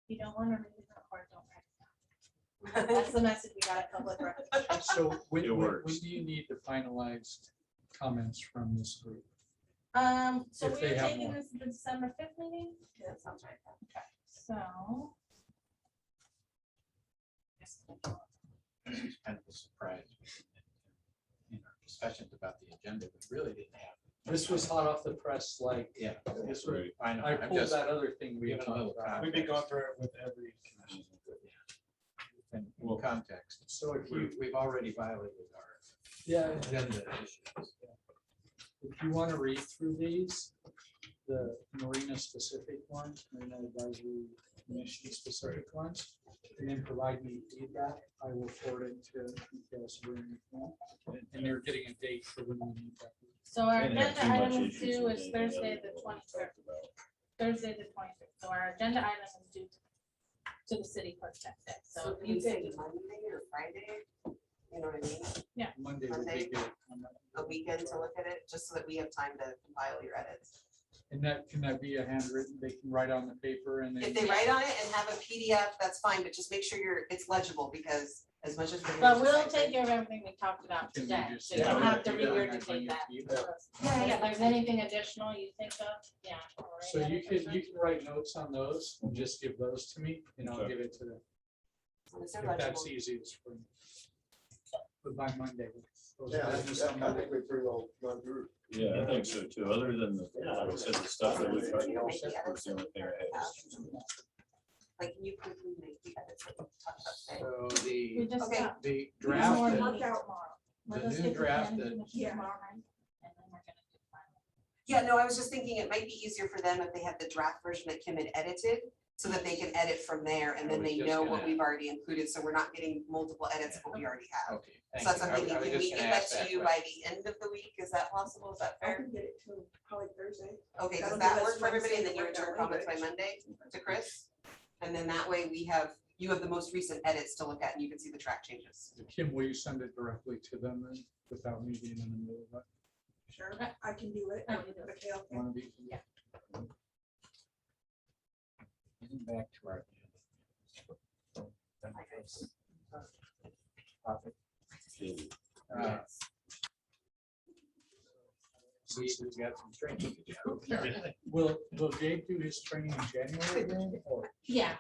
You don't want to read it or don't write it down. That's the message we got at public record. So when It when works. do you need the finalized comments from this group? So If we they were have taking more. this at the December 5th meeting, it. That sounds right. so. This was kind of a surprise. In our discussions about the agenda, we really didn't have. This was hot off the press, like, Yeah. this was, Right. I know, I I'm pulled just that other thing we giving a talked little about. We've been going context. through it with every commission. In context. So if you, We've already violated our yeah, agenda issues. if you want to read through these, the Marina specific ones, Marina Advisory Commission specific ones, and then provide me feedback, I will forward it to details. And you're getting a date for when we need that. So our Didn't have agenda too much item is issues due with is anything Thursday, other the than what we 23rd. talked about. Thursday, the 23rd. So our agenda item is due to the city clerk that day. So So you you say can, Monday or Friday, you know what I mean? Monday would be Monday. good. A weekend to look at it, just so that we have time to compile your edits. And that, can that be a handwritten, they can write on the paper and then. If they write on it and have a PDF, that's fine, but just make sure it's legible, because as much as. we're but gonna we'll decide take to- care of everything we talked about Can we today. just- So you don't yeah, have to do that and I bring regurgitate it that. to you? Yeah, if there's anything additional you think of, yeah. or So any you other can write notes on those and just give those to me and I'll Okay. give it to them. as long as they're If that's legible. easiest for me. But by Monday. those Yeah, business on I Monday. think we pretty well gone through. Yeah, I think so too. Other than the, like I said, the stuff that we tried to Yeah. was the only thing I had. Like, can you quickly make the edits that we talked about today? So We the, just Okay. got. the one more draft, meeting that- tomorrow. We'll the just new get the draft plans that- and the sheet tomorrow night, and then we're gonna do the final. Yeah, no, I was just thinking it might be easier for them if they had the draft version that Kim had edited, so that they can edit from there, and I then was they just know what gonna- we've already included, so we're not getting multiple edits of what we already have. okay. So thank that's you. I- something, I was can just we gonna get that ask to you by the end of the week? Is that possible? Is that I fair? can get it to probably Thursday. Okay, does That'll that give work us for everybody? And then you Wednesday to return work out comments by Monday to Chris? And then that way you have the most recent edits to look at and you can see the track changes. Kim, will you send it directly to them then without me being in the middle of it? Sure, I can do it. I can do it. Okay, okay. Wanna be? Yeah. Getting back to our. Topic. We've got some training to do. Will Gabe do his training in January then, or? Yeah,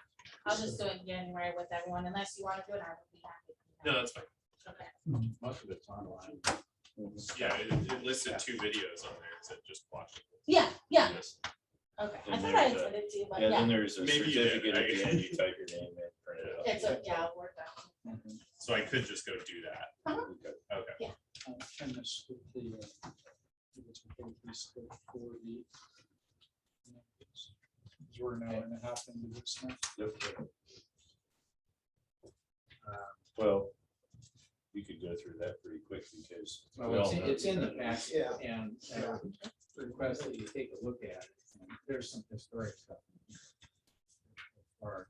I'll just do it in January with everyone, unless you wanna do it, I would be happy. No, that's fine. Okay. Most of it's online. Yeah, it listed 2 videos on there. Is it just watching? Yeah, yeah, Yes. okay. I And thought I there's a- sent it to you, but Yeah, yeah, then there's a Maybe you did, certificate at the right? end, you type your name in, print it out. it's a, yeah, I'll work out. So I could just go do that. Okay. And this with the, it's a big piece for the. We're an hour and a half into this now. Well, you could go through that pretty quick because. we Well, all know it's in the that- packet, Yeah. and request that you take a look at it. And there's some historic stuff. Or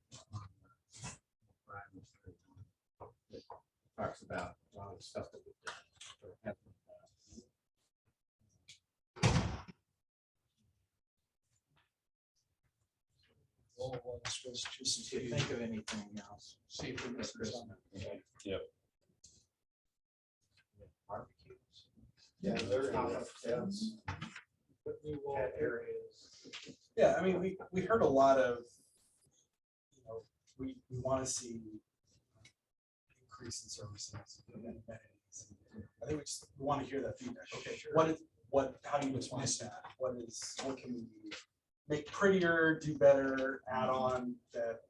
that talks about a lot of the stuff that we've done. or have done. All it was just If you to think of anything else, see if we missed something. Yep. barbecues. Yeah, there- tents, cat areas. Yeah, I mean, we heard a lot of, we want to see increase in services and amenities. I think we want to hear that feedback. Okay, sure. How do you respond to that? What can we make prettier, do better, add on that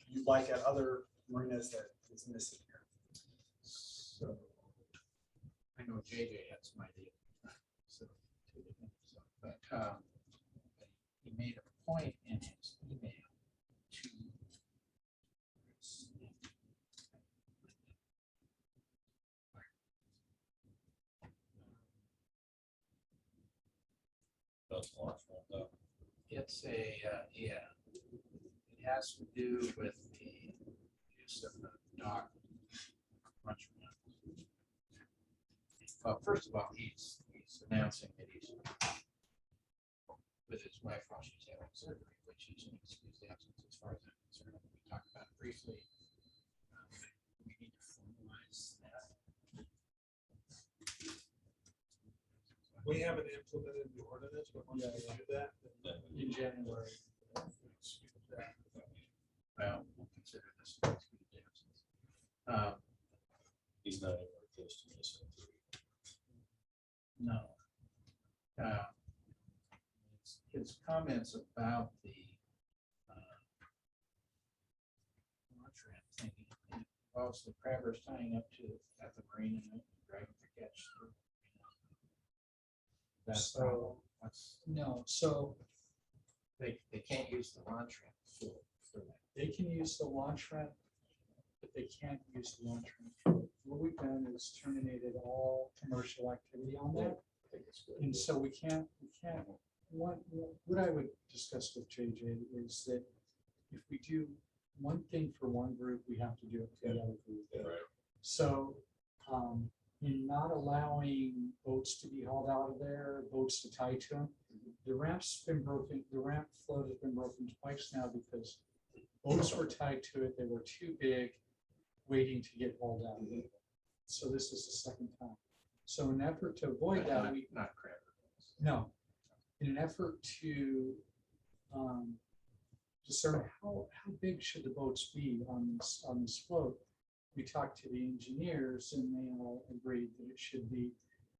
you like at other marinas that is missing here? So I know JJ had some idea. So, but he made a point in his email to That's awesome, though. it's a, yeah, it has to do with the use of the dock. Much more. Well, first of all, he's announcing that he's with his wife while she's having surgery, which is an excused absence as far as I'm concerned. We talked about it briefly. We need to formalize that. We haven't implemented the ordinance, but once we do that, then In January. Well, we'll consider this an excused absence. He's not anywhere close to missing. No. His comments about the launch ramp thing, it involves the crabbers tying up to at the marina and dragging the catch through. That's So- No, so they can't use the launch ramp for that. they can use the launch ramp, but they can't use the launch ramp. What we've done is terminated all commercial activity on that. And so we can't, what I would discuss with JJ is that if we do one thing for one group, we have to do it for the other group. Right. So, in not allowing boats to be hauled out of there, boats to tie to them, the ramp's been broken, the ramp float has been broken twice now because boats were tied to it, they were too big, waiting to get hauled out. So this is the second time. So in an effort to avoid that, we, Not crabber. no, in an effort to discern how big should the boats be on this float, we talked to the engineers and they all agreed that it should be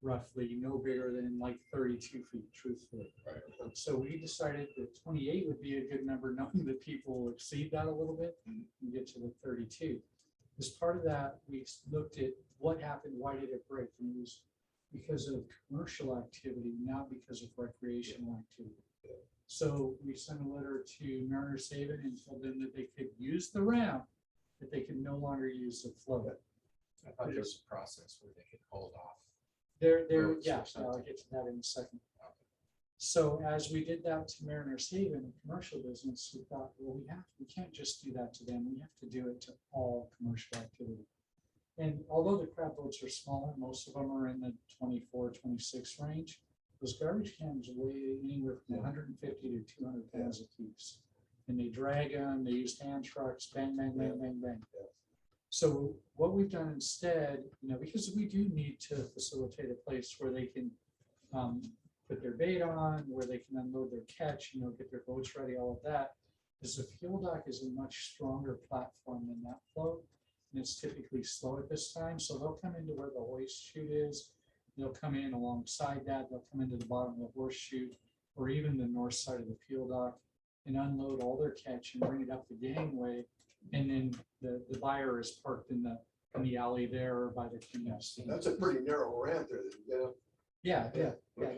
roughly no bigger than like 32 feet, truthfully. Right. So we decided that 28 would be a good number, knowing that people will exceed that a little bit and get to the 32. As part of that, we looked at what happened, why did it break? And it was because of commercial activity, not because of recreational activity. So we sent a letter to Mariners Haven and told them that they could use the ramp, but they could no longer use the float. I thought there was a process where they could hold off. There, Roads or yeah, I'll something. get to that in a second. So as we did that to Mariners Haven, a commercial business, we thought, well, we can't just do that to them. We have to do it to all commercial activity. And although the crab boats are smaller, most of them are in the 24, 26 range. Those garbage cans weigh anywhere from 150 to 200 pounds a piece. And they drag them, they use hand trucks, bang, bang, bang, bang, bang. So what we've done instead, because we do need to facilitate a place where they can put their bait on, where they can unload their catch, get their boats ready, all of that, is the fuel dock is a much stronger platform than that float. And it's typically slow at this time. So they'll come into where the hoist chute is. They'll come in alongside that. They'll come into the bottom of the horseshoe or even the north side of the fuel dock and unload all their catch and bring it up the gangway. And then the buyer is parked in the alley there or by the cleanup stand. That's a pretty narrow ramp there that you get up. Yeah.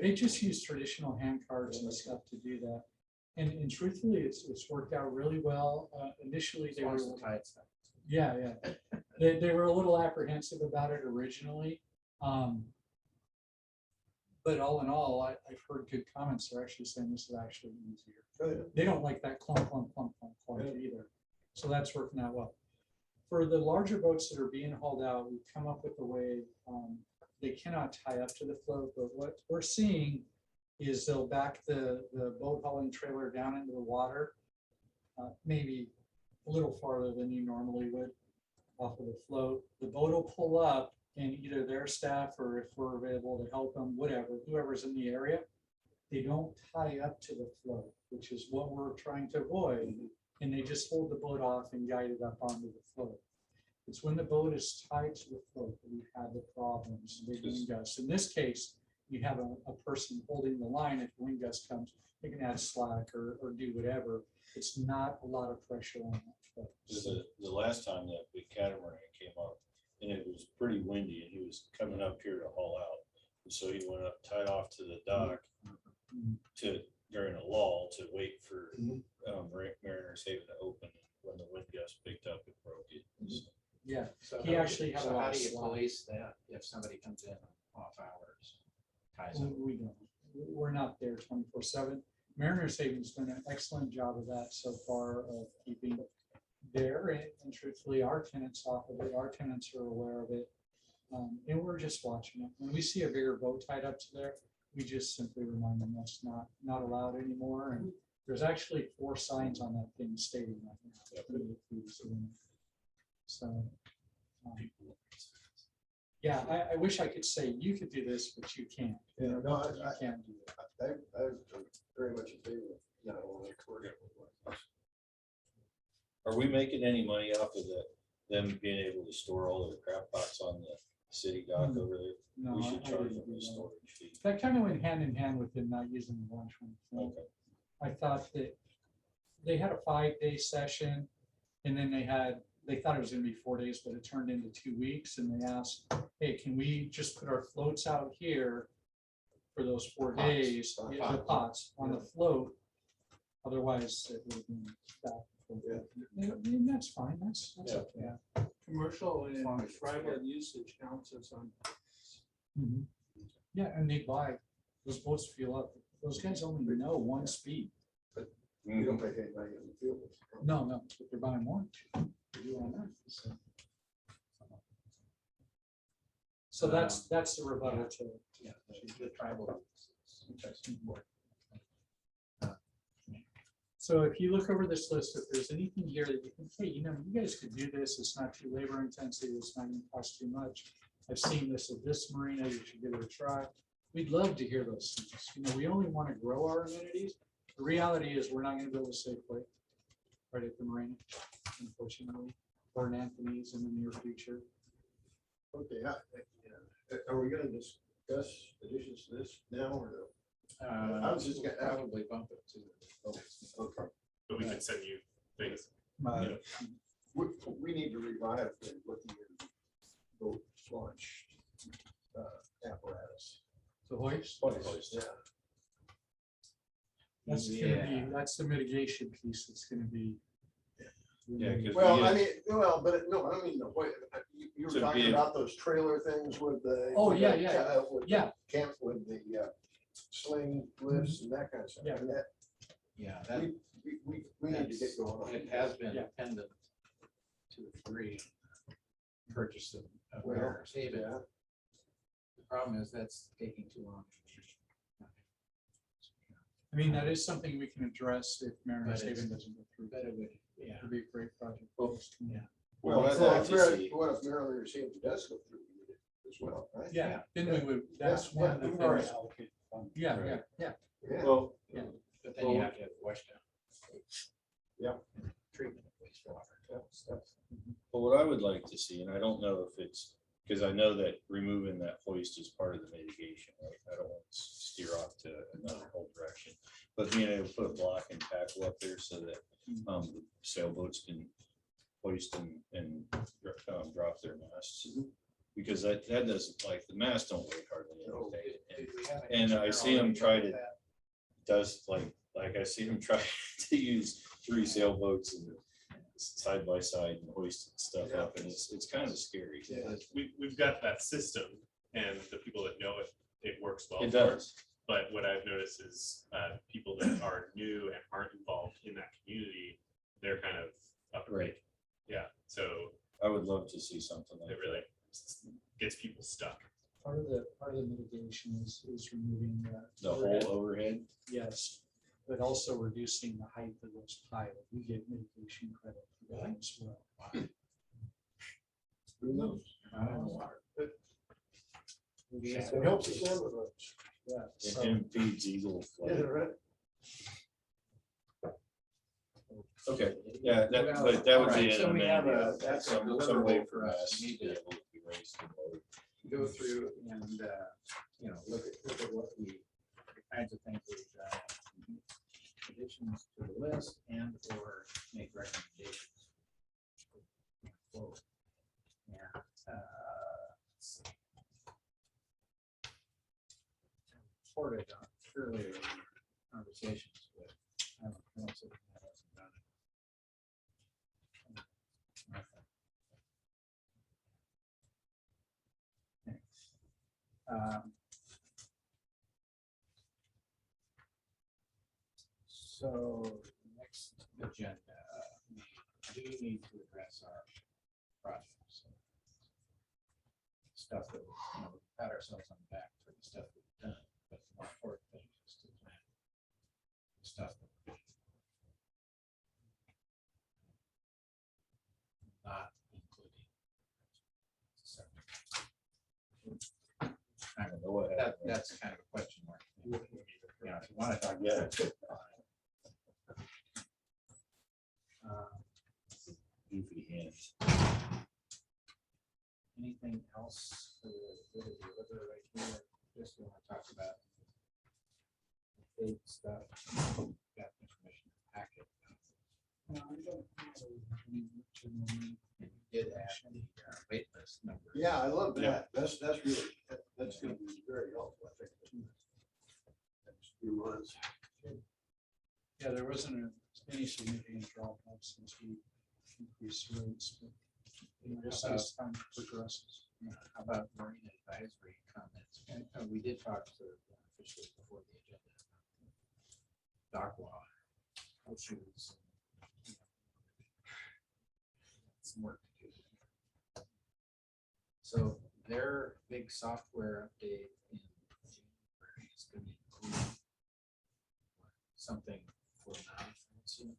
They just use traditional hand carts and stuff to do that. And truthfully, it's worked out really well. Initially, As they long were, as the tide's not. yeah. They were a little apprehensive about it originally. But all in all, I've heard good comments. They're actually saying this is actually easier. Good. They don't like that clunk, clunk, clunk, clunk, clunk either. So that's working out well. For the larger boats that are being hauled out, we've come up with a way, they cannot tie up to the float, but what we're seeing is they'll back the boat hauling trailer down into the water, maybe a little farther than you normally would off of the float. The boat will pull up and either their staff or if we're available to help them, whatever, whoever's in the area, they don't tie up to the float, which is what we're trying to avoid. And they just hold the boat off and guide it up onto the float. It's when the boat is tied to the float that we've had the problems, the wind gusts. In this case, you have a person holding the line. If the wind gust comes, they can add slack or do whatever. It's not a lot of pressure on that float. So, The last time that big catamaran came up, and it was pretty windy, and he was coming up here to haul out. And so he went up, tied off to the dock to, during a lull, to wait for Mariner's Haven to open. When the wind gust picked up, it broke it. So, yeah, So he actually had a so lot how of do you slack. police that if somebody comes in off hours? Ties up? We don't. We're not there 24/7. Mariners Haven's done an excellent job of that so far of keeping there, and truthfully, our tenants off of it. Our tenants are aware of it, and we're just watching it. When we see a bigger boat tied up to there, we just simply remind them that's not allowed anymore. And there's actually 4 signs on that thing stating that now. So, yeah, I wish I could say you could do this, but you can't. Yeah, no, You I can't do it. I'm very much in favor of, you know, when they coordinate with us. are we making any money off of them being able to store all their crap pots on the city dock over there? No, We I should charge didn't them do a that. storage fee. That kind of went hand in hand with them not using the lunchroom. Okay. I thought that they had a 5-day session and then they thought it was gonna be 4 days, but it turned into 2 weeks. And they asked, hey, can we just put our floats out here for those 4 Pots, days? pots. Yeah, the pots on the float. Otherwise it would have been back. And that's fine. That's okay. Commercial As long and as it's tribal fair. usage counts as on. Mhm. Yeah, and they buy, those boats fuel up. Those guys only know one speed. You don't make anybody in the field. No, but they're buying more. They do on that, so. So that's the rebuttal to it. Yeah, the tribal. Interesting work. So if you look over this list, if there's anything here that you think, hey, you guys could do this, it's not too labor intensive, it's not gonna cost too much. I've seen this at this marina, you should give it a try. We'd love to hear those things. We only want to grow our amenities. The reality is we're not gonna build a Safeway right at the marina, unfortunately, or an Anthony's in the near future. Okay, are we gonna discuss additions to this now or no? I was just gonna- Probably bump it to. Okay. But we could send you things. We need to revive the looking at boat launch apparatus. The hoist, Yeah. that's the mitigation piece. It's gonna be. Yeah, 'cause Well, we I had- mean, no, I don't mean the way, you were To talking be- about those trailer things with the. Oh, with yeah, the yeah, ca- with the yeah. Camp with the sling lifts and that kind of stuff. Yeah. And that, Yeah, that, we need to get going on. it has been Yeah. dependent to a degree. Purchase of Well, Mariners Haven. Yeah, The problem is that's taking too long. I mean, that is something we can address if Mariners But it's- Haven doesn't go through. But it would, yeah. It'd be a great project. Well, Yeah. well, What I'd so like if to Mar- see- what if Maryland Haven does go through as well, right? Yeah, then we would, that's Yeah, one of the we've already things. Yeah. Yeah. Well, But then you have to have wash down. Yeah. Treatment of wastewater. but what I would like to see, and I don't know if it's, because I know that removing that hoist is part of the mitigation, right? I don't want to steer off to another whole direction. But being able to put a block and tackle up there so that the sailboats can hoist and drop their masts. Because that doesn't, like, the masts don't weigh hardly anything. Did we have any And I see them general try idea to, about does like Like I see them try to use 3 sailboats and side by side and hoist stuff up, and it's kind of scary. We've got that system, and the people that know it, it works well. It for us. does. But what I've noticed is people that are new and aren't involved in that community, they're kind of afraid. Right. Yeah, so I would love to see something like it really gets people stuck. Part of the mitigation is removing the whole overhead. yes, but also reducing the height of those piles. We get mitigation credit for that as well. Who knows? Not in the water. It helps the salmon runs. Yeah, It so impedes eagle Yeah, flight. right. Okay, yeah, that, Well, but that would alright, be so we an have amendment, that's a some way deliverable for for us. us We to need be to able to be raised to load. go through and, you know, look at what we, the kinds of things we've done. Additions to the list and or make recommendations. Forward. And, let's see. Reported on earlier conversations with, I don't know, so that hasn't done it. So next agenda, we do need to address our projects. Stuff that, you know, we pat ourselves on the back for the stuff we've done, but the more important thing is to plan the stuff that we're not including. Kind of, that's kind of a question mark. You know, if you want to talk. Yeah. Goofy hands. Anything else for the deliver right here? Just want to talk about big stuff. Got information in the packet. no, I don't have any general- And we did add the wait list number. Yeah, I love Yeah. that. That's really, that's gonna be very helpful, I think. Next few months. Yeah, there wasn't any significant drop off since we increased the rates, but you know, as time progresses. How about marine advisory comments? And we did talk to officially before the agenda. Dock law issues. Some work to do. So their big software update in January is going to include something for non-fancy.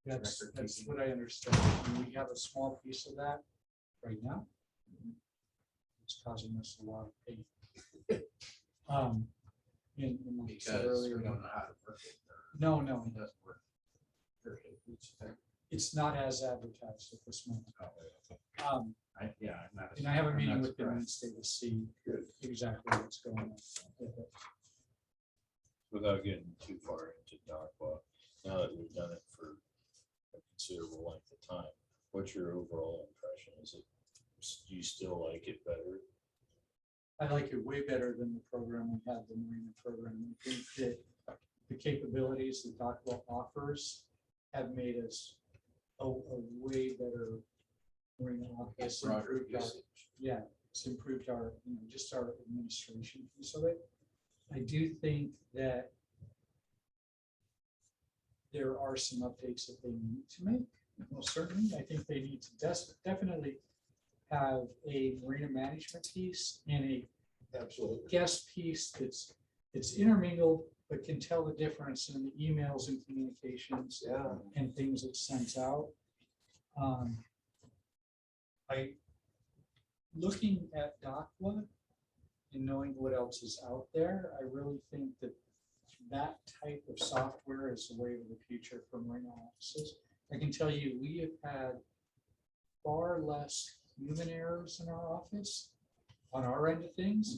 That's Record that's keeping. what I understand. And we have a small piece of that right now. It's causing us a lot of pain. And like I said Because earlier, we don't know how to work it. Or no, it doesn't work. Period. it's not as advertised at this moment. I'm not. And I have a I'm meeting not with them surprised. Wednesday to see exactly what's going on with it. Without getting too far into DACWA, now that we've done it for a considerable length of time, what's your overall impression? Is it, do you still like it better? I like it way better than the program we had, the Marina program. I think that the capabilities that DocWell offers have made us a way better Marina office. Broader Improved our- usage. Yeah, it's improved our, you know, just our administration piece of it. I do think that there are some updates that they need to make. Well, certainly, I think they need to definitely have a marina management piece and a Absolutely. guest piece it's intermingled, but can tell the difference in the emails and communications Yeah. and things it sends out. Looking at DocWa and knowing what else is out there, I really think that that type of software is the way of the future for marina offices. I can tell you, we have had far less human errors in our office on our end of things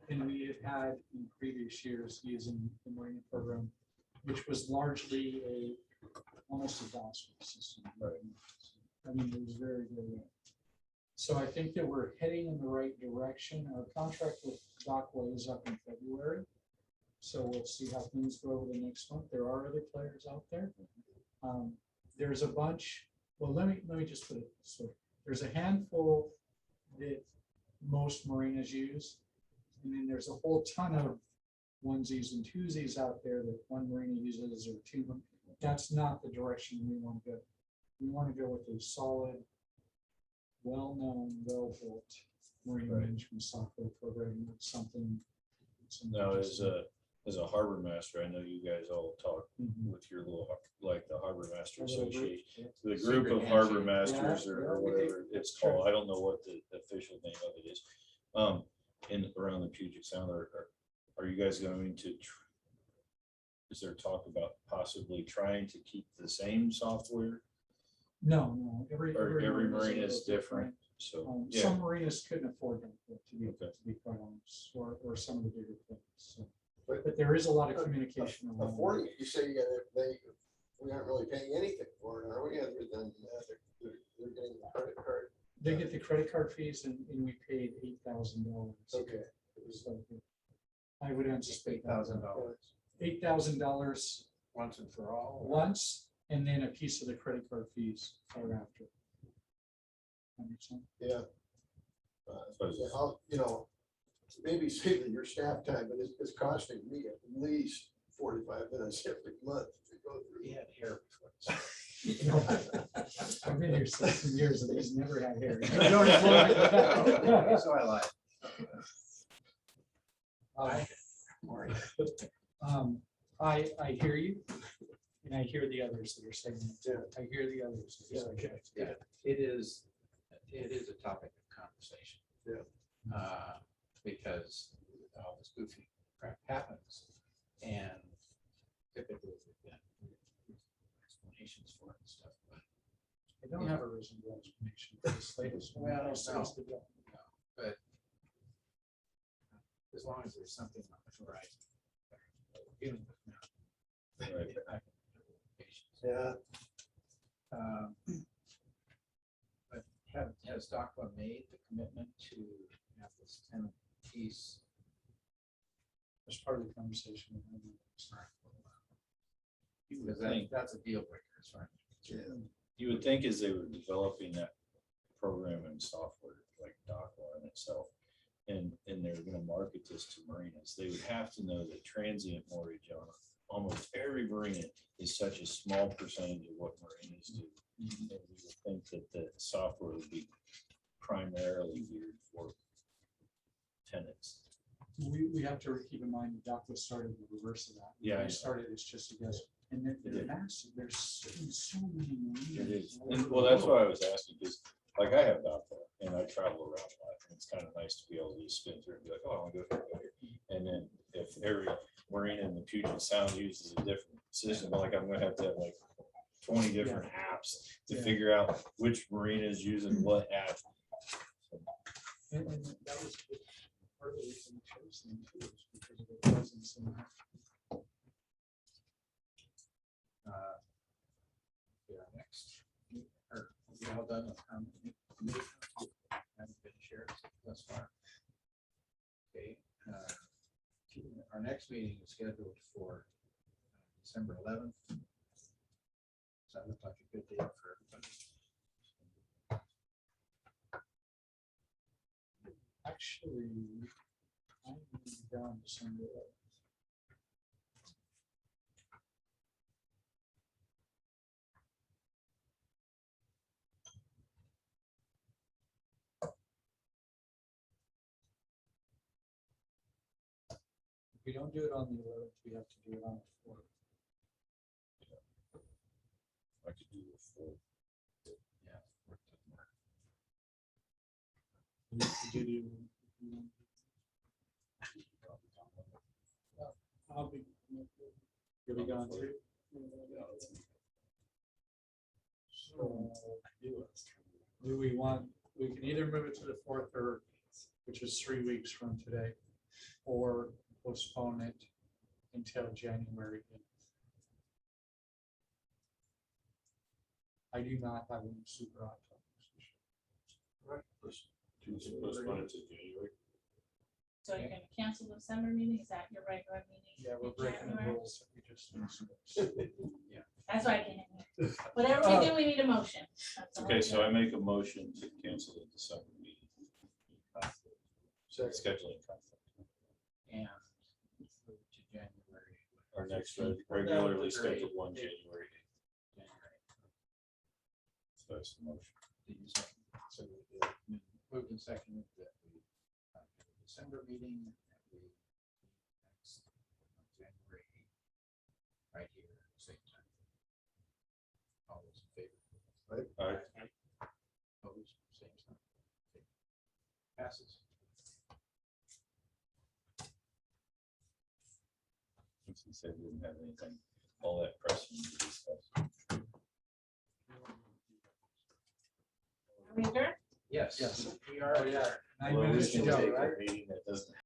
than we have had in previous years using the marina program, which was largely almost a DOS system. Right. I mean, it was very, very. So I think that we're heading in the right direction. Our contract with DocWay is up in February. So we'll see how things go over the next month. There are other players out there. There's a bunch, well, let me just put it this way. There's a handful that most marinas use. And then there's a whole ton of onesies and twosies out there that one marina uses or two. That's not the direction we want to go. We want to go with a solid, well-known, well-built marine Right. management software program, not something. Now, as a harbor master, I know you guys all talk Mhm. with your little, like the Harbor Master A little group, Association. yeah. The group Secret of harbor handshake. masters Yeah, or yeah, we do. whatever it's Sure. called. I don't know what the official name of it is. In around the Puget Sound, are you guys going to? Is there talk about possibly trying to keep the same software? No, every Or every marina marina a is little different, so, Some yeah, marinas couldn't afford that, Okay. to be quite honest, or some of the bigger players. So, But- but there is a lot of communication around. Affording it, you say you gotta, we aren't really paying anything for it, are we, other than they're getting the credit card? They get the credit card fees and we paid $8,000. Okay. So I would anticipate $8,000 $8,000 once and for all. once, and then a piece of the credit card fees thereafter. That makes sense? Yeah. Suppose Yeah, maybe saving your staff time, but it's costing me at least 45 minutes every month to go through. He had hair I've been here 16 years and he's never had hair. before. So I lied. I hear you, and I hear the others that are saying it too. I hear the others. that are saying it too. Yeah, it is a topic of conversation. Yeah. Because all this goofy crap happens and typically we've got explanations for it and stuff, but I don't have a reasonable explanation for this latest one. Well, It's no. just the bill. but as long as there's something on the horizon. that we're dealing with now, Right. I can have patience. Yeah. But has DACA made the commitment to have this tenant piece? That's part of the conversation. we're having. Because that's a deal breaker as far as. You would think as they were developing that program and software like DocLine itself, and they're gonna market this to marinas, they would have to know that transient mortgage on almost every marina is such a small percentage of what marinas do. And we would think that the software would be primarily geared for tenants. We have to keep in mind, DACA started the reverse of that. Yeah, I They know. started as just a guess, and they're massive. There's so many marinas. It is, all and over well, the that's world. why I was asking, because like I have DocLine and I travel around a lot, and it's kind of nice to be able to just spin through and be like, oh, I want to go here. And then if every marina in the Puget Sound uses a different system, like I'm gonna have to have like 20 different apps to Yeah. figure out which marina is using what app. And that was part of the reason we chose them too, is because of their presence in that. Next, or we all done with haven't been shared thus far. Okay, our next meeting is scheduled for December 11th. Does that look like a good day for everybody? Actually, I'm down December 11th. If we don't do it on the 11th, we have to do it on the 4th. I could do the full. Yeah. work doesn't work. Could you do? I'll be. You'll be gone too. So, do we want, we can either move it to the 4th, or, which is 3 weeks from today, or postpone it until January 8th. I do not have any super hot topics. Postpone it to January. So you're gonna cancel the December meeting, is that your regular meeting? Yeah, we're in breaking the January? rules. that we just. That's why I can't hear. Whatever we do, we need a motion. That's all Okay, I'm so I doing. make a motion to cancel the December meeting. Scheduling conflict. And move to January. Our next regularly scheduled one, January 8th. So that's the motion. So we moved and seconded that we have a December meeting, that we next January 8th, right here, at the same time. All those in favor? All right. Opposed, same sign. Okay. Passes. Since he said we didn't have anything, all that pressing to discuss. Are we adjourned? Yes. Yes. We are. Oh, yeah. 9 Well, we minutes to can go, take right? a meeting that doesn't